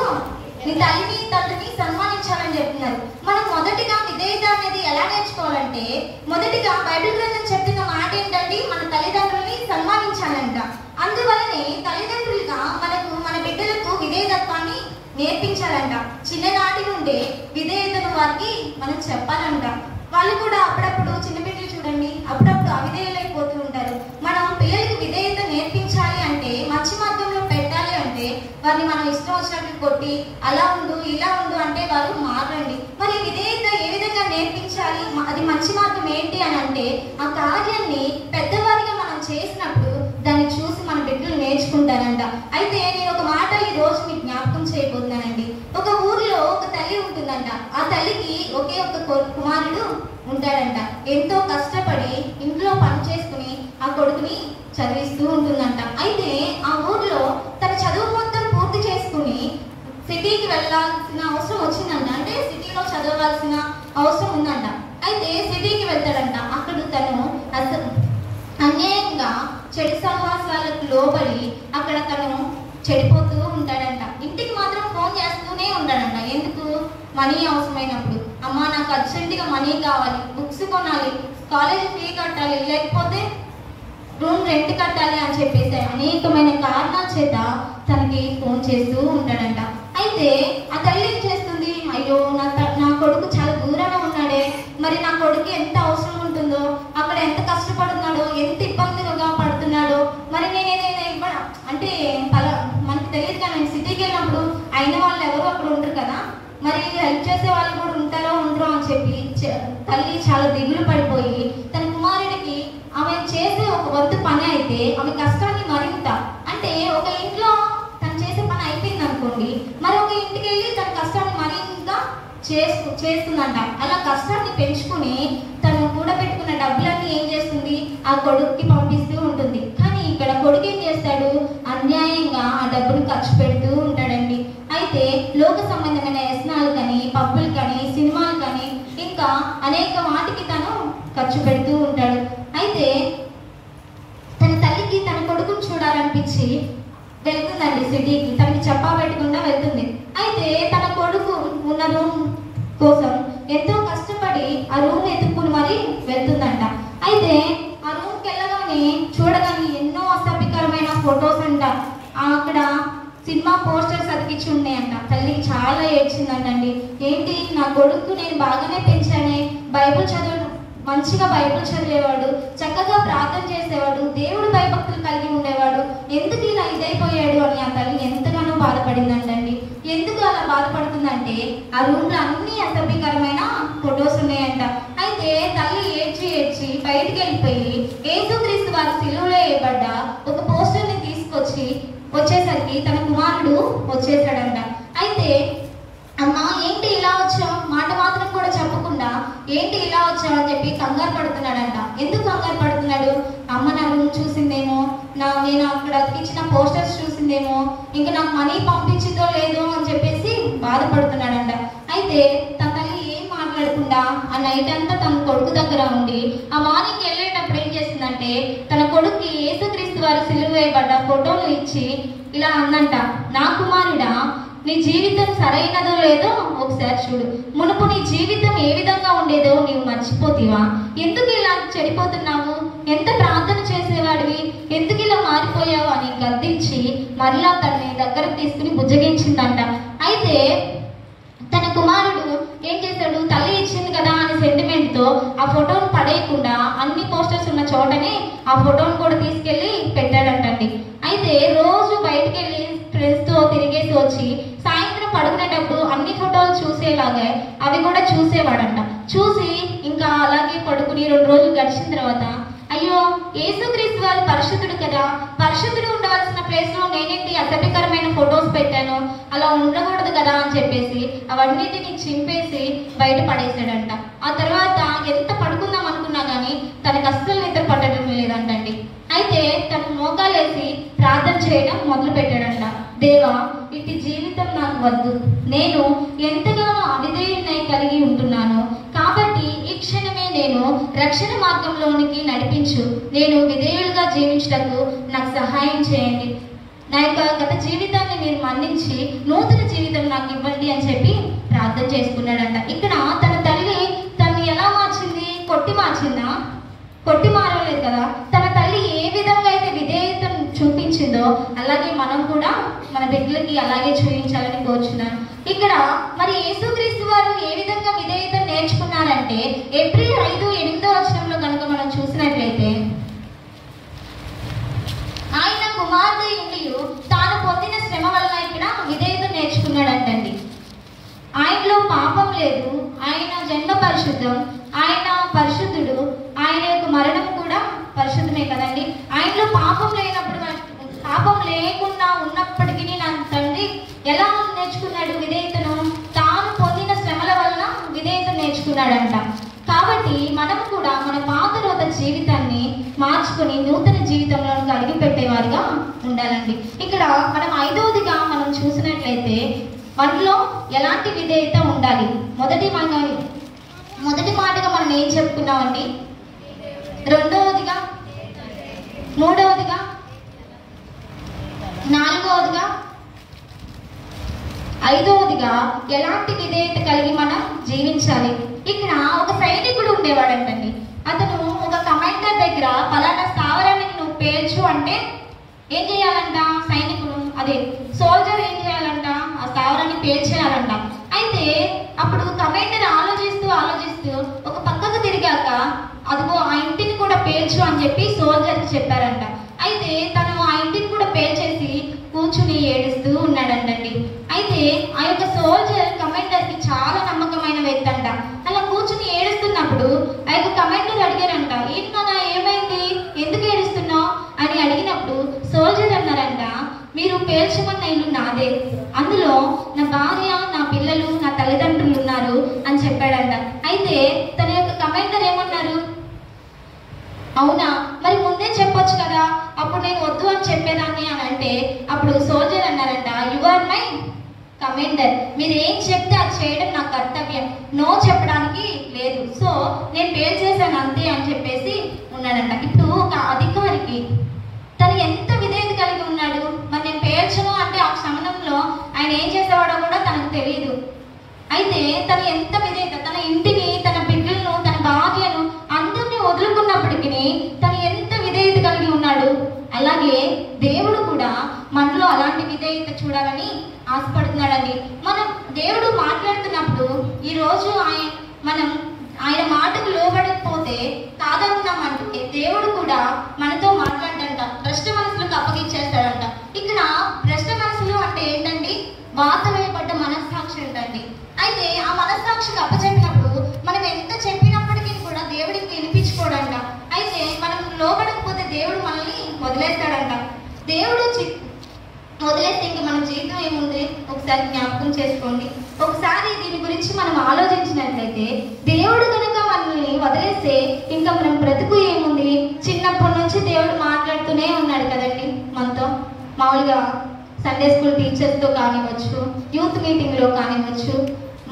నీ తల్లిని తండ్రిని సన్మానించాలని చెప్తున్నారు. మనం మొదటిగా విధేయత అనేది ఎలా నేర్చుకోవాలంటే మొదటిగా బైబిల్ గ్రంథం చెప్తున్న మాట ఏంటండి? మన తల్లిదండ్రులని సన్మానించాలంట. అందువలనే తల్లిదండ్రులుగా మనకు మన బిడ్డలకు విధేయతత్వాన్ని నేర్పించాలంట. చిన్ననాటి నుండే విధేయతను వారికి మనం చెప్పాలంట. వాళ్ళు కూడా అప్పుడప్పుడు చిన్నపిల్లలు చూడండి, అప్పుడప్పుడు అవిధేయులైపోతూ ఉంటారు. మనం పిల్లలకి విధేయత నేర్పించాలి అంటే మంచి మార్గంలో పెట్టాలి అంటే వారిని మనం ఇష్టం వచ్చినట్లు కొట్టి అలా ఉండు ఇలా ఉండు అంటే వారు మారండి. మరి విధేయత ఏ విధంగా నేర్పించాలి? అది మంచి మార్గం ఏంటి అని అంటే ఆ కార్యాన్ని పెద్దవారిగా మనం చేసినప్పుడు దాన్ని చూసి మన బిడ్డలు నేర్చుకుంటారంట. అయితే నేను ఒక మాట ఈ రోజు మీకు జ్ఞాపకం చేయబోతున్నానండి. ఒక ఊరిలో ఒక తల్లి ఉంటుందంట. ఆ తల్లికి ఒకే ఒక కుమారుడు ఉంటాడంట. ఎంతో కష్టపడి ఇంట్లో పని చేసుకుని ఆ కొడుకుని చదివిస్తూ ఉంటుందంట. అయితే ఆ ఊర్లో తన చదువు మొత్తం పూర్తి చేసుకుని సిటీకి వెళ్ళాల్సిన అవసరం వచ్చిందంట. అంటే సిటీలో చదవాల్సిన అవసరం ఉందంట. అయితే సిటీకి వెళ్తాడంట. అక్కడ తను అన్యాయంగా చెడు సహవాసాలకు లోబడి అక్కడ తను చెడిపోతూ ఉంటాడంట. ఇంటికి మాత్రం ఫోన్ చేస్తూనే ఉంటాడంట. ఎందుకు? మనీ అవసరమైనప్పుడు. అమ్మ నాకు అర్జెంటుగా మనీ కావాలి, బుక్స్ కొనాలి, కాలేజ్ ఫీ కట్టాలి, లేకపోతే రూమ్ రెంట్ కట్టాలి అని చెప్పేసి అనేకమైన కారణాల చేత తనకి ఫోన్ చేస్తూ ఉంటాడంట. అయితే ఆ తల్లి ఏం చేస్తుంది? అయ్యో నా కొడుకు చాలా దూరాన ఉన్నాడే, మరి నా కొడుకు ఎంత అవసరం ఉంటుందో, అక్కడ ఎంత కష్టపడుతున్నాడో, ఎంత ఇబ్బందిగా పడుతున్నాడో, మరి నేను ఏదైనా అంటే మనకు తెలియదు కానీ సిటీకి వెళ్ళినప్పుడు అయిన వాళ్ళు ఎవరు అక్కడ ఉంటారు కదా, మరి హెల్ప్ చేసే వాళ్ళు కూడా ఉంటారో ఉండరో అని చెప్పి తల్లి చాలా దిగులు పడిపోయి తన కుమారుడికి ఆమె చేసే ఒక వంతు పని అయితే ఆమె కష్టాన్ని మరింత, అంటే ఒక ఇంట్లో తను చేసే పని అయిపోయింది అనుకోండి, మరి ఒక ఇంటికి వెళ్ళి తన కష్టాన్ని మరింత చేస్తుందంట. అలా కష్టాన్ని పెంచుకుని తను కూడబెట్టుకున్న డబ్బులన్నీ ఏం చేస్తుంది? ఆ కొడుక్కి పంపిస్తూ ఉంటుంది. కానీ ఇక్కడ కొడుకు ఏం చేస్తాడు? అన్యాయంగా ఆ డబ్బును ఖర్చు పెడుతూ ఉంటాడండి. అయితే లోక సంబంధమైన వ్యసనాలు కానీ, పబ్బులు కానీ, సినిమాలు కానీ ఇంకా అనేక వాటికి తను ఖర్చు పెడుతూ ఉంటాడు. అయితే తన తల్లికి తన కొడుకుని చూడాలనిపించి వెళ్తుందండి సిటీకి. తనకి చెప్పా పెట్టకుండా వెళ్తుంది. అయితే తన కొడుకు ఉన్న రూమ్ కోసం ఎంతో కష్టపడి ఆ రూమ్ ఎత్తుక్కుని మరి వెళ్తుందంట. అయితే ఆ రూమ్కి వెళ్ళగానే చూడగానే ఎన్నో అసభ్యకరమైన ఫొటోస్ అంట, అక్కడ సినిమా పోస్టర్స్ అతికిచ్చి ఉన్నాయంట. తల్లి చాలా ఏడ్చిందంటండి. ఏంటి, నా కొడుకు నేను బాగానే పెంచానే, మంచిగా బైబిల్ చదివేవాడు, చక్కగా ప్రార్థన చేసేవాడు, దేవుడు భయభక్తులు కలిగి ఉండేవాడు, ఎందుకు ఇలా ఇదైపోయాడు అని ఆ తల్లి ఎంతగానో బాధపడిందంటండి. ఎందుకు అలా బాధపడుతుందంటే ఆ రూమ్ లో అన్ని అసభ్యకరమైన ఫొటోస్ ఉన్నాయంట. అయితే తల్లి ఏడ్చి బయటికి వెళ్ళిపోయి యేసుక్రీస్తు వారి సిలువలో వేయబడ్డ ఒక పోస్టర్ ని వచ్చేసరికి తన కుమారుడు వచ్చేసాడంట. అయితే అమ్మా ఏంటి ఇలా వచ్చావు, మాట మాత్రం కూడా చెప్పకుండా ఏంటి ఇలా వచ్చావు అని చెప్పి కంగారు పడుతున్నాడంట. ఎందుకు కంగారు పడుతున్నాడు? అమ్మ నా రూమ్ చూసిందేమో, నేను అక్కడ అతికించిన పోస్టర్స్ చూసిందేమో, ఇంకా నాకు మనీ పంపించిందో లేదో అని చెప్పేసి బాధపడుతున్నాడంట. అయితే తన తల్లి ఏం మాట్లాడకుండా ఆ నైట్ అంతా తన కొడుకు దగ్గర ఉండి ఆ మార్నింగ్ వెళ్ళేటప్పుడు ఏం చేసిందంటే తన కొడుక్కి యేసుక్రీస్తు వారి సిలువ వేయబడ్డ ఫోటోలు ఇచ్చి ఇలా అందంట, నా కుమారుడా, నీ జీవితం సరైనదో లేదో ఒకసారి చూడు. మునుపు నీ జీవితం ఏ విధంగా ఉండేదో నీవు మర్చిపోతీవా? ఎందుకు ఇలా చెడిపోతున్నావు? ఎంత ప్రార్థన చేసేవాడివి, ఎందుకు ఇలా మారిపోయావు అని గద్దించి మరలా తనని దగ్గరకు తీసుకుని బుజ్జగించిందంట. అయితే తన కుమారుడు ఏం చేశాడు, తల్లి ఇచ్చింది కదా అని సెంటిమెంట్ తో ఆ ఫోటోను పడేయకుండా అన్ని పోస్టర్స్ ఉన్న చోటనే ఆ ఫోటోను కూడా తీసుకెళ్లి పెట్టాడంటండి. అయితే రోజు బయటికి వెళ్ళి ఫ్రెండ్స్ తో తిరిగేసి వచ్చి సాయంత్రం పడుకునేటప్పుడు అన్ని ఫోటోలు చూసేలాగే అవి కూడా చూసేవాడంట. చూసి ఇంకా అలాగే పడుకుని 2 రోజులు గడిచిన తర్వాత అయ్యో యేసుక్రీస్తు వారు పరిశుద్ధుడు కదా, పరిశుద్ధుడు ఉండవలసిన ప్లేస్ లో నేనేంటి అసభ్యకరమైన ఫొటోస్ పెట్టాను, అలా ఉండకూడదు కదా అని చెప్పేసి అవన్నిటిని చింపేసి బయట పడేసాడంట. ఆ తర్వాత ఎంత పడుకుందాం అనుకున్నా కానీ తనకు అస్సలు నిద్ర పట్టడం లేదంటండి. అయితే తను మోకాలేసి ప్రార్థన చేయడం మొదలు పెట్టాడంట. దేవా, ఇట్టి జీవితం నాకు వద్దు, నేను ఎంతగానో అవిధేయున్నై కలిగి ఉంటున్నాను, కాబట్టి ఈ క్షణమే నేను రక్షణ మార్గంలోనికి నడిపించు, నేను విధేయులుగా జీవించటకు నాకు సహాయం చేయండి, నా యొక్క గత జీవితాన్ని మీరు మన్నించి నూతన జీవితం నాకు ఇవ్వండి అని చెప్పి ప్రార్థన చేసుకున్నాడంట. ఇక్కడ తన తల్లి తనని ఎలా మార్చింది? కొట్టి మార్చిందా? కొట్టి మారలేదు కదా. తన తల్లి ఏ విధంగా అయితే విధేయతను చూపించిందో అలాగే మనం కూడా మన బిడ్డలకి అలాగే చూపించాలని కోరుచున్నాను. ఇక్కడ మరి యేసుక్రీస్తు వారు ఏ విధంగా విధేయత నేర్చుకున్నారంటే ఏప్రిల్ 5:8 వచనంలో కనుక మనం చూసినట్లయితే ఆయన కుమారుడు ఇండియు తాను పొందిన శ్రమ వల్ల ఇక్కడ విధేయత నేర్చుకున్నాడంటండి. ఆయనలో పాపం లేదు, ఆయన జన్మ పరిశుద్ధం, ఆయన పరిశుద్ధుడు, ఆయన యొక్క మరణం కూడా పరిశుద్ధమే కదండి. ఆయనలో పాపం లేకుండా ఉన్నప్పటికీ నా తండ్రి ఎలా నేర్చుకున్నాడు విధేయతను? తాను పొందిన శ్రమల వల్ల విధేయత నేర్చుకున్నాడంట. కాబట్టి మనం కూడా మన పాత రోత జీవితాన్ని మార్చుకుని నూతన జీవితంలో అడుగు పెట్టేవారిగా ఉండాలండి. ఇక్కడ మనం 5వదిగా మనం చూసినట్లయితే మనలో ఎలాంటి విధేయత ఉండాలి? మొదటి మాటగా మనం ఏం చెప్పుకున్నామండి? 2వదిగా, 3వదిగా, 4వదిగా, 5వదిగా ఎలాంటి విధేయత కలిగి మనం జీవించాలి? ఇక్కడ ఒక సైనికుడు ఉండేవాడంటండి. అతను ఒక కమాండర్ దగ్గర పలానా స్థావరానికి నువ్వు పేల్చు అంటే ఏం చేయాలంట? సైనికుడు సోల్జర్ ఏం చేయాలంట? ఆ స్థావరాన్ని పేల్చేయాలంట. అయితే అప్పుడు కమాండర్ ఆలోచిస్తూ ఒక పక్కకు తిరిగాక అదిగో ఆ ఇంటిని కూడా పేల్చు అని చెప్పి సోల్జర్కి చెప్పారంట. అయితే తను ఆ ఇంటిని కూడా పేల్చేసి కూర్చుని ఏడుస్తూ ఉన్నాడంటండి. అయితే ఆ యొక్క సోల్జర్ కమాండర్కి చాలా నమ్మకమైన వ్యక్తి అంట. అలా కూర్చుని ఏడుస్తున్నప్పుడు ఆ యొక్క కమాండర్ అడిగారంట, ఏంటన్నా ఏమైంది, ఎందుకు ఏడుస్తున్నావు అని అడిగినప్పుడు సోల్జర్ అన్నారంట, మీరు పేల్చమన్న ఇల్లు నాదే, అందులో నా భార్య, నా పిల్లలు, నా తల్లిదండ్రులు ఉన్నారు అని చెప్పాడంట. అయితే తన యొక్క కమాండర్ ఏమన్నారు? అవునా, మరి ముందే చెప్పొచ్చు కదా, అప్పుడు నేను వద్దు అని చెప్పేదాన్ని అని అంటే అప్పుడు సోల్జర్ అన్నారంట, యు ఆర్ మై కమాండర్, మీరు ఏం చెప్తే అది చేయడం నా కర్తవ్యం, నో చెప్పడానికి లేదు, సో నేను పేల్చేసాను అంతే అని చెప్పేసి ఉన్నాడంట. ఇప్పుడు ఒక అధికారికి తను ఎంత విధేయత కలిగి ఉన్నాడు? మరి నేను పేల్చను అంటే ఆ సమయంలో ఆయన ఏం చేసేవాడో కూడా తనకు తెలియదు. అయితే తను ఎంత విధేయత, తన ఇంటిని, తన బిడ్డలను, తన భార్యను అందరినీ వదులుకున్నప్పటికీ తను ఎంత విధేయత కలిగి ఉన్నాడు? అలాగే అలాగే దేవుడు కూడా మనలో అలాంటి విధేయత చూడాలని ఆశపడుతున్నాడండి. మనం దేవుడు మాట్లాడుతున్నప్పుడు ఈరోజు మనం ఆయన మాటకు లోబడకపోతే కాదన్నామంటే దేవుడు కూడా మనతో మాట్లాడంట, భ్రష్ట మనసులకు అప్పగించేస్తాడంట. ఇక్కడ భ్రష్ట మనసులు అంటే ఏంటండి? వాత వేయబడ్డ మనస్సాక్షి ఏంటండి. అయితే ఆ మనస్సాక్షికి అప్పచెప్పినప్పుడు మనం ఎంత చెప్పినప్పటికీ కూడా దేవుడికి వినిపించుకోడంట. అయితే మనం లోబడకపోతే దేవుడు మనల్ని వదిలేస్తాడంట. దేవుడు వదిలేస్తే ఇంక మన జీవితం ఏముంది? ఒకసారి జ్ఞాపకం చేసుకోండి. ఒకసారి దీని గురించి మనం ఆలోచించినట్లయితే దేవుడు కనుక మనల్ని వదిలేస్తే ఇంకా మనం బ్రతుకు ఏముంది? చిన్నప్పటి నుంచి దేవుడు మాట్లాడుతూనే ఉన్నాడు కదండి మనతో. మామూలుగా సండే స్కూల్ టీచర్స్తో కానివ్వచ్చు, యూత్ మీటింగ్లో కానివ్వచ్చు,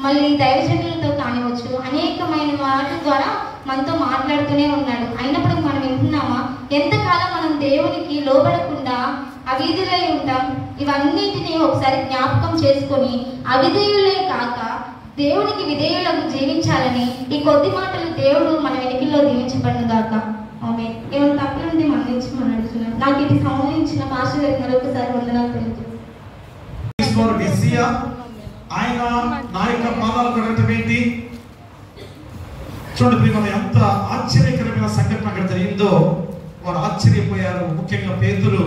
మళ్ళీ దైవజనులతో కానివ్వచ్చు, అనేకమైన వాటి ద్వారా మనతో మాట్లాడుతూనే ఉన్నాడు. అయినప్పుడు మనం వింటున్నామా? ఎంతకాలం మనం దేవునికి లోబడకుండా అవిధులై ఉంటాం? ఇవన్నిటినీ ఒకసారి జ్ఞాపకం చేసుకొని అవిధేయులే కాక దేవునికి విధేయులకు జీవించాలని ఈ కొద్ది మాటలు దేవుడు మన వెనుకల్లో దీవించబడిన గాక. ఆమె ఏమైనా తప్పులుంటే మన నుంచి మనం అడుగుతున్నాం. నాకు ఇది సంబంధించిన పాస్టర్ గారికి మరొకసారి వందనాలు తెలియజేస్తాను. ఆయన నా యొక్క పాదాలు కడగటం ఏంటి? చూడండి ప్రియమైన, ఎంత ఆశ్చర్యకరమైన సంఘటన అక్కడ జరిగిందో. వారు ఆశ్చర్యపోయారు. ముఖ్యంగా పేతురు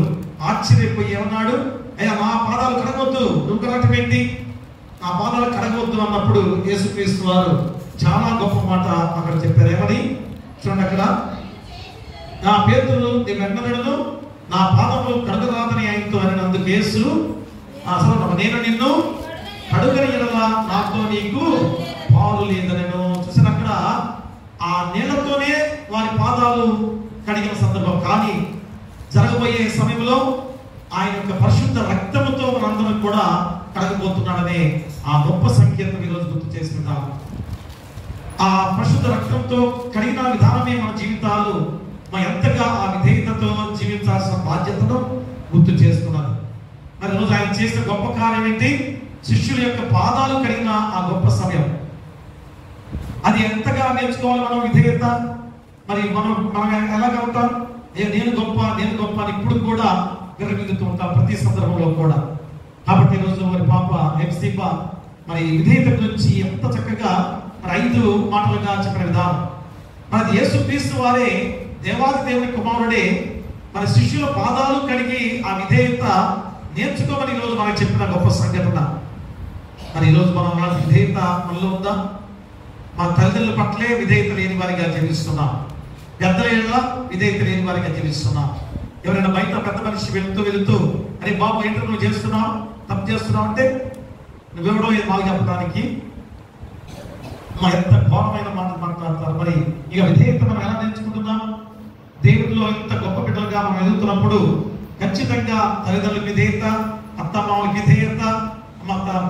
ఆశ్చర్యపోయి ఏమన్నాడు? అయ్యా, నా పాదాలు కడగవద్దు. నువ్వు కడగటం ఏంటి? నా పాదాలు కడగవద్దు అన్నప్పుడు యేసుక్రీస్తు వారు చాలా గొప్ప మాట అక్కడ చెప్పారు. ఏమని చూడండి అక్కడ, నా పేతురు నీవు వెంటనడును నా పాదములు కడగరాదని ఆయనతో అని అందుకు యేసు అసలు నేను నిన్ను కడుగని ఎడల నాతో నీకు పాలు లేదనను. చూసాను అక్కడ ఆ నీళ్లతోనే వారి పాదాలు కడిగిన సందర్భం. కానీ జరగబోయే సమయంలో ఆయన యొక్క పరిశుద్ధ రక్తముతో మనందరం కూడా కడగబోతున్నాడనే ఆ గొప్ప సంకేతం ఈరోజు గుర్తు చేసుకుంటాం. ఆ పరిశుద్ధ రక్తంతో కడిగిన విధానమే మన జీవితాలు మనం ఎంతగా ఆ విధేయతతో జీవించాల్సిన బాధ్యతను గుర్తు చేస్తున్నారు. మరి రోజు ఆయన చేసిన గొప్ప కార్యం ఏంటి? శిష్యుల యొక్క పాదాలు కడిగిన ఆ గొప్ప సమయం. అది ఎంతగా నేర్చుకోవాలి మనం విధేయత. మరి మనం ఎలాగా ఉంటాం? నేను గొప్ప అని ఇప్పుడు కూడా విరమిగుతూ ఉంటాం ప్రతి సందర్భంలో కూడా. కాబట్టి ఈరోజు మరి పాప హెప్సిబ మరి విధేయత గురించి ఎంత చక్కగా మరి 5 మాటలుగా చెప్పిన విధానం. మరి యేసుక్రీస్తు వారే దేవాది దేవుని కుమారుడే మన శిష్యుల పాదాలు కడిగి ఆ విధేయత నేర్చుకోమని ఈరోజు మనకు చెప్పిన గొప్ప సంఘటన. మరి ఈరోజు మనం అలాంటి విధేయత మనలో ఉందా? మా తల్లిదండ్రుల పట్లే విధేయత లేని వారిగా జీవిస్తున్నాం. పెద్దల ఏళ్ళ విధేయత లేని వారిగా జీవిస్తున్నాం. ఎవరైనా బయట పెద్ద మనిషి వెళుతూ అరే బాబు ఏంటో నువ్వు చేస్తున్నావు, తప్పు చేస్తున్నావు అంటే నువ్వెవడో మాకు చెప్పడానికి ఎంత ఘోరమైన మాటలు మాట్లాడతారు. మరి ఇక విధేయత మనం ఎలా నేర్చుకుంటున్నాం? దేవుడిలో ఇంత గొప్ప బిడ్డలుగా మనం ఎదుగుతున్నప్పుడు ఖచ్చితంగా తల్లిదండ్రులకు విధేయత, అత్తమామకి విధేయత,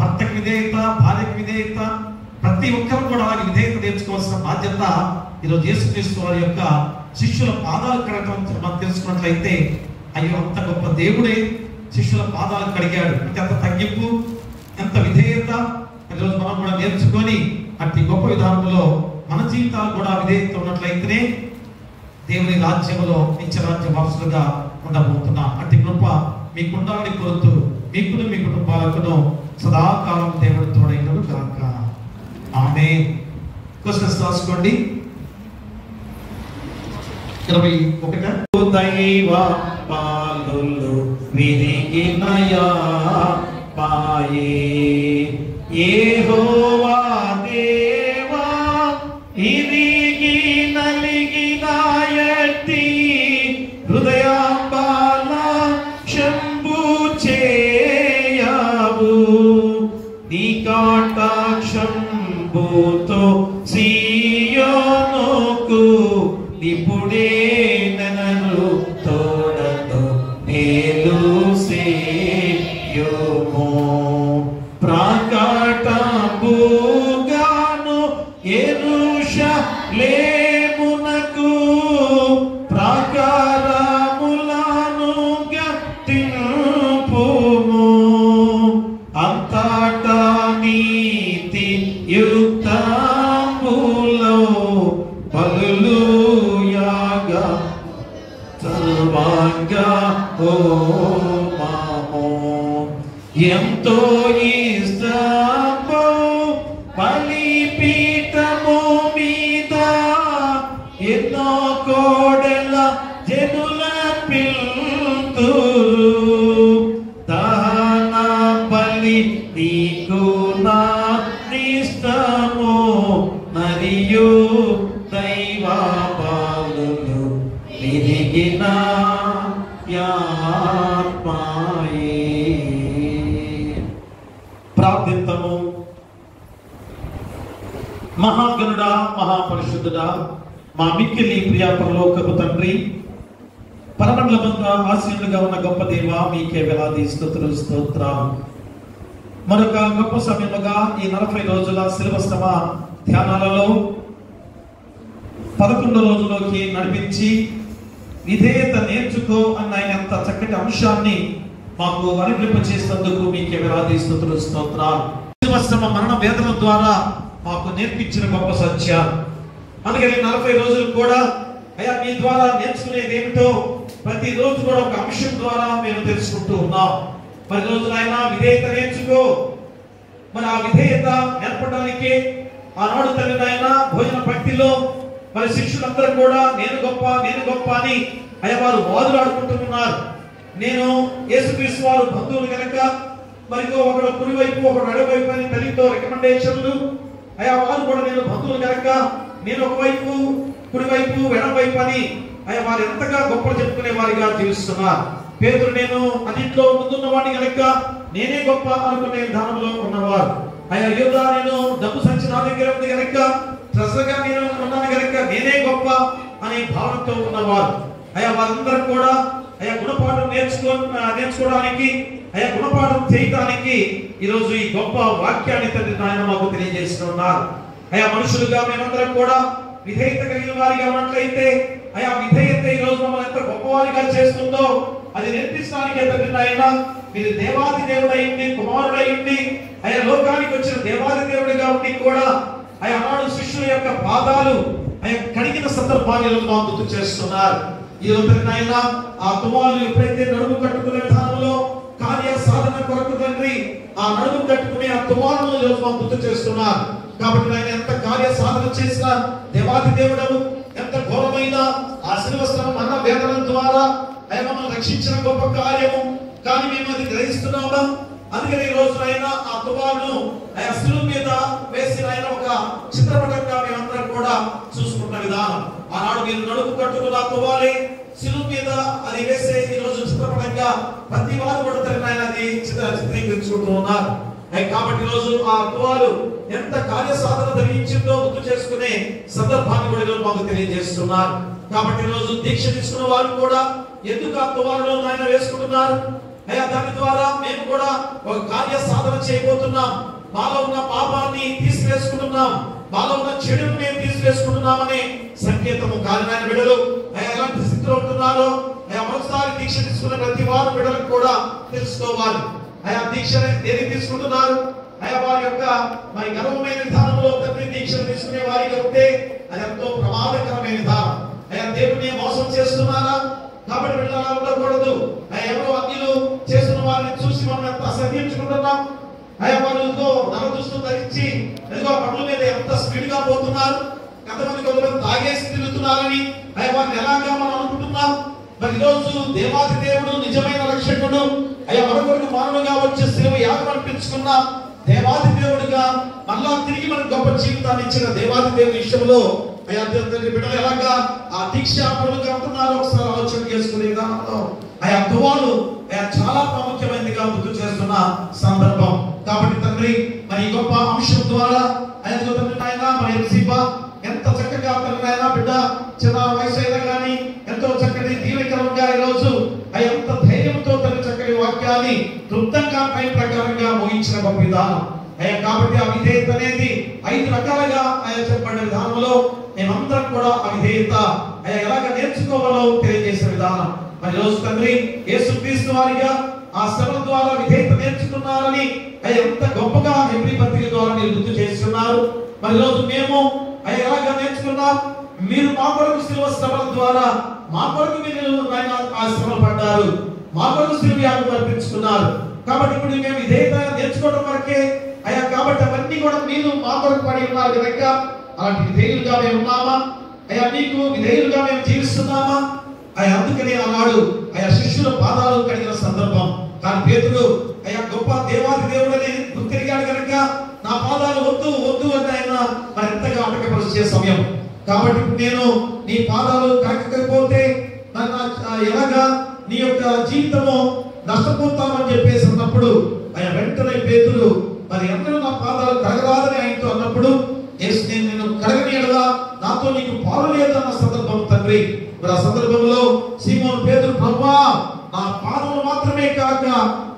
భర్తకి విధేయత, భార్యకి విధేయత, ప్రతి ఒక్కరు కూడా అలాగే విధేయత నేర్చుకోవాల్సిన బాధ్యత ఈరోజు యేసుక్రీస్తు వారి యొక్క శిష్యుల పాదాలు కడగడం మనం తెలుసుకున్నట్లయితే, అయ్యో అంత గొప్ప దేవుడే శిష్యుల పాదాలు కడిగాడు అంటే ఎంత తగ్గింపు, ఎంత విధేయత. ఈరోజు మనం కూడా నేర్చుకొని అట్టి గొప్ప విధానంలో మన జీవితాలు కూడా విధేయత ఉన్నట్లయితేనే దేవుని రాజ్యంలో నిత్యరాజ్య వారసులుగా ఉండబోతున్నాం. అట్టి కృప మీకు ఉండాలని కోరుతూ మీకును మీ కుటుంబాలకును సదాకాలం దేవుడు తోడైనను గాక. ఆమేన్. క్వశ్చన్స్ రాసుకోండి. 21 దైవ పాలులు విరిగినయా పాయే యెహోవా దేవా ఇరిగి నలిగినాయతి హృదయాంబాల శంభు చేయవు నీ కాటాక్షంభుతో సియోనుకు ఇప్పుడే నన్ను తోడను మేలు సేయోమో ప్రకటంబు మాము ఎంతో ఇష్టము బలిపీఠము మీద ఎన్నో కోడెల జనుల పిల్తురు దహన బలి నీకు నా నిష్టము మరియు దైవ బాలులు విరిగిన యాత్మాయే. ప్రార్థిద్దాము. మహాగణుడా, మహాపరిశుద్ధుడా, మా మిక్కిలి ప్రియ పరలోకపు తండ్రి, పరమండలమంత ఆశీనులుగా ఉన్న గొప్ప దేవ, మీకే వేలాది స్తుతులు స్తోత్రం. మరొక గొప్ప సమయముగా ఈ 40 రోజుల శిలువ శ్రమ ధ్యానాలలో 11 రోజులోకి నడిపించి విధేయత నేర్చుకో అన్న ఆయన ఎంత చక్కటి అంశాన్ని మాకు అనుగ్రహింపచేసినందుకు మీకే వేలాది స్తుతులు స్తోత్రాలు. శిలువ శ్రమ మరణ వేదన ద్వారా మాకు నేర్పించిన గొప్ప సత్యం. అందుకని 40 రోజులు కూడా అయ్యా మీ ద్వారా నేర్చుకునేది ఏమిటో ప్రతి రోజు కూడా ఒక అంశం ద్వారా మేము తెలుసుకుంటూ ఉన్నాం. మరి రోజునైనా విధేయత నేర్చుకో. మరి ఆ విధేయత నేర్పడానికి ఆనాడు తల్లినైనా భోజన పంక్తిలో మరి శిష్యులందరూ కూడా నేను గొప్ప అని అయ్యా వారు వాదులాడుకుంటున్నారు. నేను యేసుక్రీస్తు వారు బంధువులు కనుక మరి ఒకడు కుడివైపు ఒకడు ఎడవైపు అని తల్లితో రికమెండేషన్లు. అయ్యా వారు కూడా నేను బంధువులు కనుక నేను ఒకవైపు కుడివైపు ఎడవైపు అని అయ్యా వారు ఎంతగా గొప్పలు చెప్పుకునే వారిగా జీవిస్తున్నారు. పేతురు నేను అన్నింట్లో ముందున్న వాడిని కనుక నేనే గొప్ప అనుకునే విధానంలో ఉన్నవారు. అయ్యా యూదా నేను డబ్బు సంచి నా దగ్గర ఉంది కనుక ట్రెజర్గా నేను ఉన్నాను కనుక నేనే గొప్ప అనే భావనతో ఉన్నవారు. అయ్యా వారందరూ కూడా అయ్యా గుణపాఠం నేర్చుకోవడానికి అయ్యా గుణపాఠం చేయడానికి ఈరోజు ఈ గొప్ప వాక్యాన్ని తండ్రి నాయన మాకు తెలియజేస్తున్నారు. అయ్యా మనుషులుగా మేమందరం కూడా విధేయత కలిగిన వారిగా ఉన్నట్లయితే అయ్యా విధేయత ఈ రోజు మమ్మల్ని ఎంత గొప్పవారిగా చేస్తుందో అది నేర్పించడానికి తండ్రి నాయన మీరు దేవాది దేవుడైంది కుమారుడైంది అయ్యా లోకానికి వచ్చిన దేవాది దేవుడిగా ఉండి కూడా అయ్యా ఆనాడు శిష్యుల యొక్క పాదాలు అయ్యా కడిగిన సందర్భాలను మాకు గుర్తు చేస్తున్నారు. ఈ రోజు నాయన ఆ తువాలు ఎప్పుడైతే నడుము కట్టుకునే విధానంలో కార్య సాధన కొరకు తండ్రి ఆ నడుము కట్టుకునే ఆ తువాలను ఈరోజు మాకు గుర్తు చేస్తున్నారు. కాబట్టి ఆయన ఎంత కార్య సాధన చేసిన దేవాది దేవుడము ఎంత ఘోరమైన ఆ శిలువ శ్రమ మరణ వేదన ద్వారా ఆయన మమ్మల్ని రక్షించిన గొప్ప కార్యము. కానీ మేము అది గ్రహిస్తున్నామా? అందుకని ఈ రోజు ఆయన ఆ తువాలను ఆయన శిలువ మీద వేసిన ఆయన ఒక చిత్రపటంగా మేమందరం కూడా చూసుకున్న విధానం. ఆనాడు మీరు నడుపు కట్టుకున్న తువాలే శిలువ మీద అది వేసే ఈ రోజు చిత్రపటంగా ప్రతి వారు కూడా ఆయన అది చిత్రీకరించుకుంటూ ఉన్నారు. కాబట్టి రోజు ఆ తువాలు ఎంత కార్య సాధన ధరించిందో గుర్తు చేసుకునే సందర్భాన్ని కూడా ఈరోజు మాకు తెలియజేస్తున్నారు. కాబట్టి రోజు దీక్ష తీసుకున్న వారు కూడా ఎందుకు ఆ తువాలను ఆయన వేసుకుంటున్నారు? అయ్యా దాని ద్వారా మేము కూడా ఒక కార్య సాధన చేయబోతున్నాం. మాలో ఉన్న పాపాన్ని తీసివేసుకుంటున్నాం, మాలో ఉన్న చెడును మేము తీసివేసుకుంటున్నామనే సంకేతము. కానీ ఆయన బిడ్డలు ఎలాంటి స్థితిలో ఉంటున్నారో మరోసారి దీక్ష తీసుకున్న ప్రతి వారు బిడ్డలకు కూడా తెలుసుకోవాలి. ఆయా దీక్ష ఏది తీసుకుంటున్నారు? ఆయా వారి యొక్క మరి గర్వమైన విధానంలో తండ్రి దీక్షలు తీసుకునే వారిగా ఉంటే అది ఎంతో ప్రమాదకరమైన విధానం. ఆయా దేవుడిని మోసం చేస్తున్నారా? కాబట్టి వీళ్ళలా ఉండకూడదు. ఎవరో అన్యులు చేస్తున్న వారిని చూసి మనం ఎంత అసహ్యించుకుంటున్నాం. ఆయా వారు నల్ల దుస్తులు ధరించి ఎదుగో పనుల మీద ఎంత స్పీడ్ గా పోతున్నారు, ఎంతమంది కొంతమంది తాగేసి తిరుగుతున్నారని ఆయా వారిని ఎలాగా మనం అనుకుంటున్నాం. మరి ఈరోజు దేవాది దేవుడు నిజమైన రక్షకుడు అయ్యా మరొకరికి మానవుగా వచ్చే శిలువ యాగం అనిపించుకున్న దేవాది దేవుడిగా మళ్ళా తిరిగి మనకు గొప్ప జీవితాన్ని ఇచ్చిన దేవాది దేవుడి విషయంలో అయ్యా బిడ్డలు ఎలాగా ఆ దీక్షాపరులుగా ఉంటున్నారో ఒకసారి ఆలోచన చేసుకునే విధానంలో ఆయా తువాలు చాలా ప్రాముఖ్యమైనదిగా గుర్తు చేస్తున్న సందర్భం. కాబట్టి తండ్రి మరి ఈ గొప్ప అంశం ద్వారా ఆయన మరి ఎంత చక్కగా తల్లినైనా బిడ్డ చిన్న వయసు అయినా కానీ ఎంతో చక్కటి దీవెకరంగా ఈరోజు ఎంత ధైర్యంతో తల్లి చక్కటి వాక్యాన్ని క్లుప్తంగా పై ప్రకారంగా ముగించిన గొప్ప విధానం. కాబట్టి ఆ విధేయత అనేది 5 రకాలుగా చెప్పబడిన విధానంలో మేమందరం కూడా ఆ విధేయత ఎలాగ నేర్చుకోవాలో తెలియజేసిన విధానం. మరి రోజు తండ్రి యేసుక్రీస్తు వారిగా ఆ శ్రమ ద్వారా విధేయత నేర్చుకున్నారని ఎంత గొప్పగా హెబ్రీ పత్రిక ద్వారా మీరు గుర్తు చేస్తున్నారు. మరి రోజు మేము ఎలాగా నేర్చుకున్నాం? మీరు మా కొరకు శిలువ శ్రమల ద్వారా మా కొరకు మీరు ఆ శ్రమ పడ్డారు. మా కొరకు శిలువ యాగం అర్పించుకున్నారు. కాబట్టి ఇప్పుడు మేము విధేయత నేర్చుకోవడం వరకే అయ్యా. కాబట్టి అవన్నీ కూడా మీరు మా కొరకు పడి ఉన్నారు కనుక అలాంటి విధేయులుగా మేము ఉన్నామా అయ్యా? మీకు విధేయులుగా మేము జీవిస్తున్నామా అయ్యా? అందుకని ఆనాడు అయ్యా శిష్యుల పాదాలు కడిగిన సందర్భం. కానీ పేతురు అయ్యా గొప్ప దేవాది దేవుడని గుర్తిరిగాడు కనుక నా పాదాలు వద్దు వద్దు అని ఆయన మరింతగా ఆటంకపరిచే సమయం. కాబట్టి నేను నీ పాదాలు కడగకపోతే ఎలాగా నీ యొక్క జీవితము నష్టపోతామని చెప్పేసి అన్నప్పుడు ఆయన వెంటనే పేతురు మరి అందరూ నా పాదాలు కడగరాదని ఆయనతో అన్నప్పుడు నేను కడగనీయడలా నాతో నీకు పాలు లేదన్న సందర్భం తండ్రి. మరి ఆ సందర్భంలో సీమోను పేతురు ప్రభువా నా పాదములు మాత్రమే కాక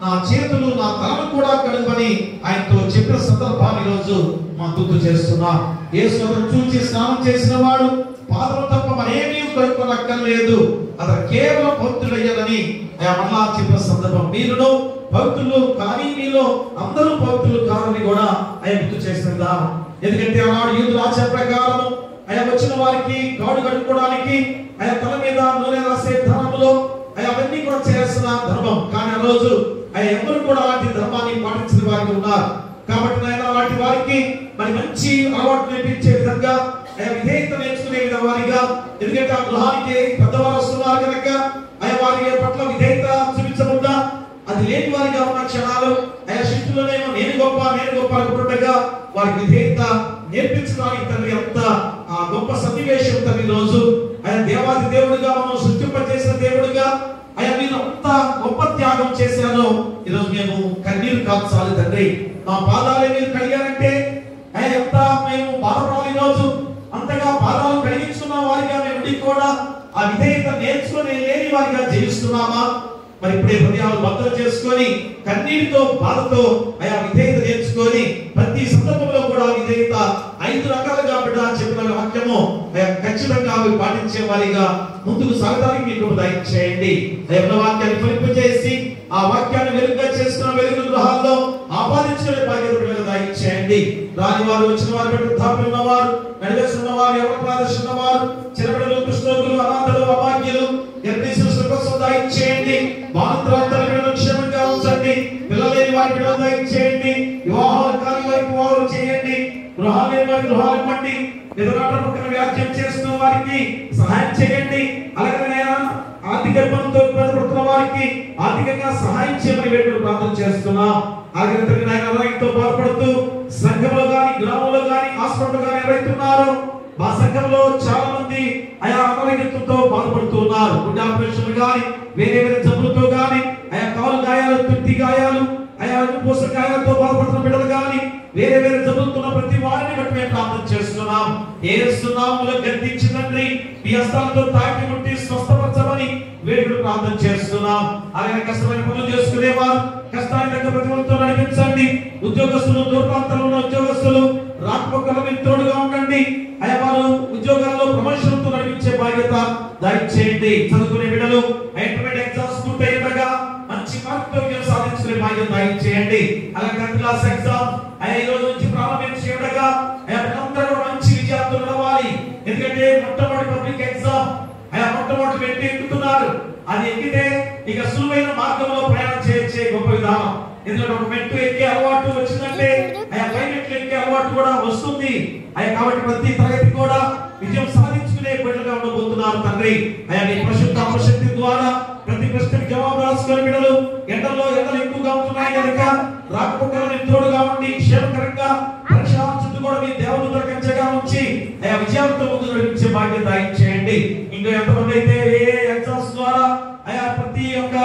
నా చేతులు నా తలను కూడా కడుగమని ఆయనతో చెప్పిన సందర్భాన్ని ఈరోజు మా గుర్తు చేస్తున్నా. యేసును చూచి స్నానం చేసిన వాడు పాదములు తప్ప మరేమీ కడుక్కోనక్కర్లేదు, అతను కేవలం పవిత్రుడయ్యాలని మళ్ళా చెప్పిన సందర్భం. మీరును పవిత్రులు కానీ మీలో అందరూ పవిత్రులు కాదని కూడా ఆయన గుర్తు చేసిందా. ఎందుకంటే ఆనాడు యూదుల ఆచార ప్రకారం ఆయన వచ్చిన వారికి గాడు కడుక్కోవడానికి ఆయన తల మీద నూనె రాసే ధర్మంలో అవన్నీ కూడా చేయాల్సిన ధర్మం. కానీ ఆ రోజు ఎవరు కూడా అలాంటి ధర్మాన్ని పాటించిన వారికి ఉన్నారు. కాబట్టి ఆయన అలాంటి వారికి మరి మంచి అలవాటు నేర్పించే విధంగా విధేయత నేర్చుకునే వారిగా, ఎందుకంటే ఆ గృహానికి పెద్దవారు వస్తున్నారు కనుక వారి పట్ల విధేయత చూపించకుండా అది లేని వారిగా ఉన్న క్షణాలు శిష్యులనేమో నేను గొప్ప అనుకుంటుండగా వారికి విధేయత నేర్పించడానికి తండ్రి అంత గొప్ప సన్నివేశం తండ్రి. రోజు ఆయన దేవాది దేవుడిగా మనం సృష్టింపజేసిన దేవుడిగా ఆయన మీరు అంత గొప్ప త్యాగం చేశాను. ఈరోజు మేము కన్నీరు కాల్చాలి తండ్రి. మా పాదాలే మీరు కడిగారంటే ఆయన ఎంత మేము బాధపడాలి. రోజు అంతగా పాదాలు కడిగించుకున్న వారిగా మేము కూడా ఆ విధేయత నేర్చుకుని లేని వారిగా జీవిస్తున్నామా? మరి ఇప్పుడే హృదయాలు భద్రం చేసుకొని కన్నీటితో బాధతో ఆయా విధేయత నేర్చుకొని ప్రతి సందర్భంలో కూడా విధేయత 5 రకాలుగా బిడ్డ చెప్పిన వాక్యము ఖచ్చితంగా అవి పాటించే వారిగా ముందుకు సాగడానికి మీకు దయచేయండి. వాక్యాన్ని ఫలింపజేసి ఆ వాక్యాన్ని వెలుగుగా చేసుకున్న వెలుగు గృహాల్లో ఆపాదించిన బాధ్యత దయచేయండి. రాని వారు వచ్చిన వారు వృద్ధాప్యం ఉన్నవారు నడివేసిన వారు ఎవరు ప్రదర్శన వారు చిన్నపిల్లలు కృష్ణోగులు అనాథలు అభాగ్యులు దయచేయండి. బాధితులందరూ క్షేమంగా ఉంచండి. పిల్లలేని వారి పిల్లలు దయచేయండి. వివాహాలు కాని వారికి వివాహాలు చేయండి. గృహాలు లేని వారి గృహాలు ఇవ్వండి. ఎదురాట పక్కన వ్యాఖ్యం చేస్తున్న వారికి సహాయం చేయండి. అలాగే ఆర్థిక ఇబ్బందులతో పడుతున్న వారికి ఆర్థికంగా సహాయం చేయమని వేడుకలు ప్రార్థన చేస్తున్నాం. అలాగే అనారోగ్యంతో బాధపడుతూ సంఘంలో గాని గ్రామంలో గాని హాస్పిటల్ గాని ఎవరైతున్నారో మా సంఘంలో చాలా మంది అనారోగ్యంతో బాధపడుతున్నారు. గుండె ఆపరేషన్లు గాని వేరే జబ్బులతో గాని కాలు గాయాలు తుట్టి గాయాలు పోషక గాయాలతో బాధపడుతున్న బిడ్డలు గాని వేరే జబ్బులుతున్న ప్రతి వారిని బట్టి మేము ప్రార్థన చేస్తున్నాం. ఏస్తున్నాములో గద్దించిందండి మీ హస్తాలతో తాకి ముట్టి స్వస్థపరచమని వేడుకలు ప్రార్థన చేస్తున్నాం. అలాగే కష్టమైన పనులు చేసుకునేవారు కష్టాన్ని తగ్గ ప్రతిఫలంతో నడిపించండి. ఉద్యోగస్తులు దూర ప్రాంతాల్లో ఉన్న ఉద్యోగస్తులు రాకపోకలు మీరు తోడుగా ఉండండి. వారు ఉద్యోగాల్లో ప్రమోషన్తో నడిపించే బాధ్యత దయచేయండి. చదువుకునే బిడ్డలు ఇంటర్మీడియట్ ఎగ్జామ్స్ పూర్తయ్యేటగా మంచి మార్కులు సాధించుకునే బాధ్యత దయచేయండి. అలాగే 10th క్లాస్ ఎగ్జామ్ ఈ రోజు నుంచి ప్రారంభించేటగా అందరూ మంచి విద్యార్థులు అవ్వాలి. ఎందుకంటే మొట్టమొదటి పబ్లిక్ ఎగ్జామ్ మొట్టమొదటి పెట్టి ఎక్కుతున్నారు. అది ఎక్కితే ఇక సులువైన మార్గంలో ప్రయాణం చేయొచ్చే గొప్ప విధానం. ఎందుకంటే ఒక మెట్టు ఎక్కే అలవాటు వచ్చిందంటే పై మెట్లు ఎక్కే అలవాటు కూడా వస్తుంది. కాబట్టి ప్రతి తరగతి కూడా విజయం సాధించుకునే బిడ్డలుగా ఉండబోతున్నారు తండ్రి. నీ పరిశుద్ధ ఆత్మశక్తి ద్వారా ప్రతి ప్రశ్నకి జవాబు రాసుకునే బిడ్డలు ఎండలు ఎక్కువగా ఉంటున్నాయి కనుక రాకపోకలను తోడుగా ఉండి క్షేమకరంగా పరీక్ష చుట్టూ కూడా మీ దేవుడు కంచెగా ఉంచి విజయాలతో ముందు నడిపించే బాధ్యత దయచేయండి. ఇంకా ఎంతమంది అయితే ఏ ఎగ్జామ్స్ ద్వారా ప్రతి ఒక్క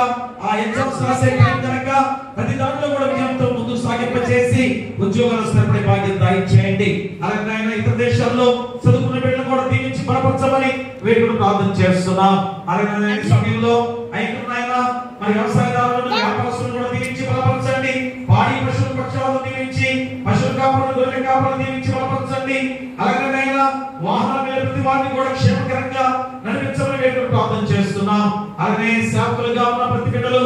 ఎగ్జామ్స్ రాసే కనుక ప్రతి దాంట్లో కూడా విజయంతో ముందుకు సాగింపచేసి ఉద్యోగాలు స్థిరపడే బాధ్యత దయచేయండి. అలాగే ఇతర దేశాల్లో చదువుకున్న బిడ్డలు కూడా దీవించి బలపరచమని వేడుకలు ప్రార్థన చేస్తున్నాం. అలాగే ఈ సమయంలో మరి వ్యవసాయదారులను వ్యాపారస్తులను కూడా దీవించి బలపరచండి. పాడి పశువుల పక్షాలను దీవించి పశువుల కాపులను గొర్రెల కాపులను దీవించి బలపరచండి. అలాగే వాహనాల మీద ప్రతి వారిని కూడా క్షేమకరంగా నడిపించమని వేడుకలు ప్రార్థన చేస్తున్నాం. అలాగే సేవకులుగా ఉన్న ప్రతి బిడ్డలు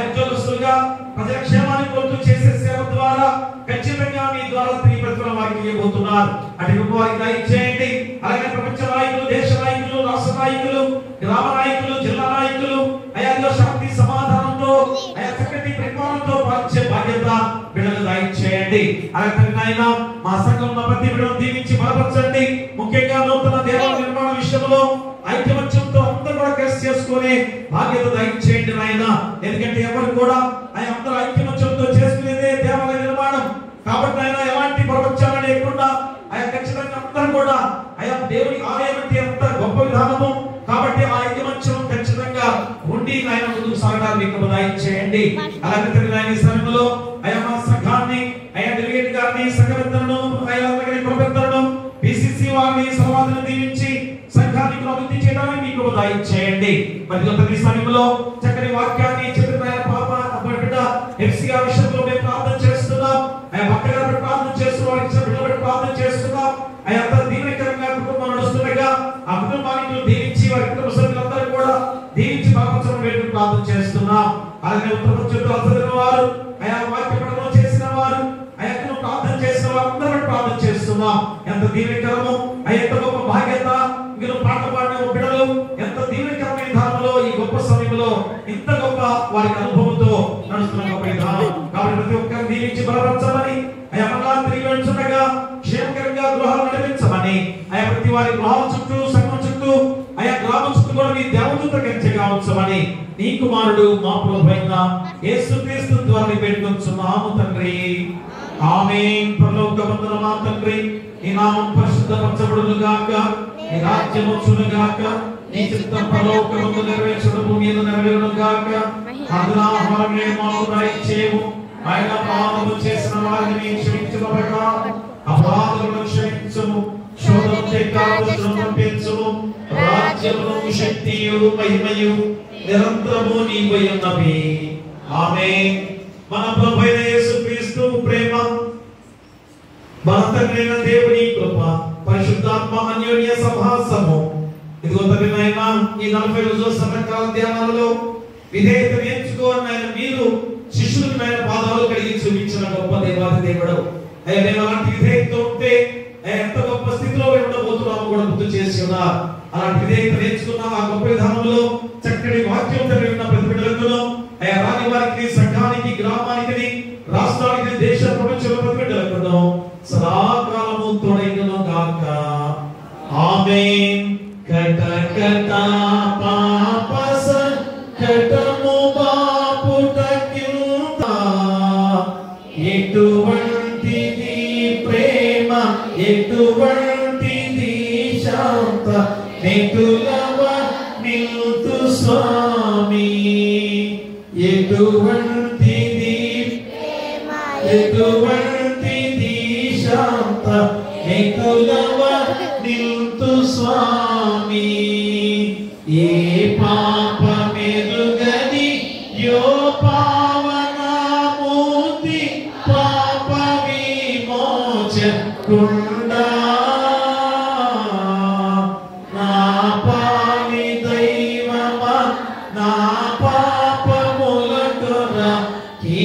ఉద్యోగస్తులుగా ప్రజల క్షేమాన్ని కోరుతూ చేసే సేవ ద్వారా ఖచ్చితంగా మీ ద్వారా తిరిగి ప్రతిఫలం వారికి ఇవ్వబోతున్నారు. అటు వారికి దయచేయండి. అలాగే ప్రపంచ నాయకులు, దేశ నాయకులు, రాష్ట్ర నాయకులు, గ్రామ నాయకులు, జిల్లా నాయకులు శాంతి సమాధానం అలాగే నాయన మా సంఘంలో ప్రతి బిడ్డను దీవించి బలపరచండి. ముఖ్యంగా నూతన దేవాలయ నిర్మాణ విషయంలో ఐకమత్యంతో అందరూ కూడా కలిసి చేసుకునే బాధ్యత దయచేయండి నాయన. ఎందుకంటే ఎవరు కూడా ఆయన అందరూ ఐకమత్యంతో చేసుకునేదే దేవాలయ నిర్మాణం కాబట్టి ఆయన ఎలాంటి ప్రపంచాలు లేకుండా ఆయన ఖచ్చితంగా అందరూ కూడా ఆయన దేవుని ఆలయం అంటే ఎంత గొప్ప విధానము కాబట్టి ఆ ఐకమత్యం ఖచ్చితంగా ఉండి ఆయన ముందుకు సాగడానికి మీకు దయచేయండి. అలాగే ఆయన ఈ సమయంలో ఆయన మా సంఘాన్ని ఆయన డెలిగేట్ గారిని సంఘమిత్రులను ఆయన ప్రొఫెసర్లను పిసిసి వారిని సమాధానం దీవించి సంఘాన్ని అభివృద్ధి చేయడానికి మీకు దయచేయండి. మరి ఈ సమయంలో చక్కని వాక్యాన్ని చెప్పిన పాప బిడ్డ ఎఫ్సి గారి విషయంలో మేము ప్రార్థన చేస్తున్నాం. ఆయన భక్త గారి ప్రార్థన చేస్తున్నాం, వారికి ప్రార్థన చేస్తున్నాం. ఆయన అంత దీవెనకరంగా కుటుంబం నడుస్తుండగా ఆ కుటుంబానికి దీవించి వారి కుటుంబ సభ్యులందరూ కూడా దీవించి బాపచరం వేడుకు ప్రార్థన చేస్తున్నాం. అలాగే ప్రపంచంలో అసలు వారు ఆయన వాక్య పఠనం చేసిన వారు ఆయనను ప్రార్థన చేసిన వారు అందరూ ప్రార్థన చేస్తున్నాం. ఎంత దీవెనకరము ఎంత గొప్ప బాధ్యత మీరు పాట పాడిన బిడ్డలు ఎంత దీవెనకరమైన విధానంలో ఈ గొప్ప సమయంలో ఇంత గొప్ప వారికి అనుభవంతో నడుస్తున్న గొప్ప విధానం కాబట్టి ప్రతి ఒక్కరిని దీవించి బలపరచమని ఆయా మళ్ళా తిరిగి వెళ్తుండగా క్షేమకరంగా గృహాలు నడిపించమని ఆయా ప్రతి వారి గృహాల చుట్టూ సంఘం చుట్టూ ఆయా గ్రామం చుట్టూ కూడా మీ దేవదూత కంచెగా ఉంచమని నీ కుమారుడు మా ప్రభువైన యేసుక్రీస్తు ద్వారా వేడుకొంచున్నాము తండ్రి. ఆమేన్. పరలోకమందున మా తండ్రి నీ నామం పరిశుద్ధపరచబడును గాక, నీ రాజ్యం వచ్చును గాక, నీ చిత్తం పరలోకమందు నెరవేర్చును భూమి మీద నెరవేరును గాక. ఆహారమే మాకు దయచేయము. ఆయన పాపము చేసిన వారిని క్షమించుమనగా అపరాధులను క్షమించుము. శోధన పంపించుము. రాజ్యమును శక్తియు మహిమయు నిరంతరము నీవై ఉన్నవి. ఆమేన్. మన ప్రభువైన యేసుక్రీస్తు ప్రేమ, మన తండ్రి దేవుని కృప, పరిశుద్ధాత్మ అన్యోన్య సహవాసము ఇదిగో తండ్రి నాయన ఈ 40 రోజుల సమకాల ధ్యానాలలో విధేయత నేర్చుకోని ఆయన మీరు శిష్యులకు ఆయన పాదాలు కడిగి చూపించిన గొప్ప దేవాది దేవుడు. అయ్యా మేము అలాంటి విధేయత ఉంటే ఎంత గొప్ప స్థితిలో ఉండబోతున్నామో కూడా గుర్తు చేసి ఉన్నారు. అలాంటి విధేయత నేర్చుకున్న ఆ గొప్ప విధానంలో చక్కటి వాక్యం కలిగిన ప్రతి బిడ్డలకు అయ్యా రాని వారికి, సంఘానికి, గ్రామానికి, రాష్ట్రానికి, దేశ ప్రపంచంలో ప్రతి బిడ్డలకు సదాకాలము తోడైనను గాక. ఆమేన్. కట కట పాపస కటము బాపుటకింత ఎటువంటిది ప్రేమ, ఎటువంటిది శాంత నితులవ నిల్తు స్వామి. ఎటువంటిది ప్రేమ, ఎటువంటిది శాంత నితులవ నిల్తు స్వామి. ఏ పాపమెరుగని యో పావనమూర్తి పాప విమోచకుండా నా పావి దైవమా నా పాపముల కొరకి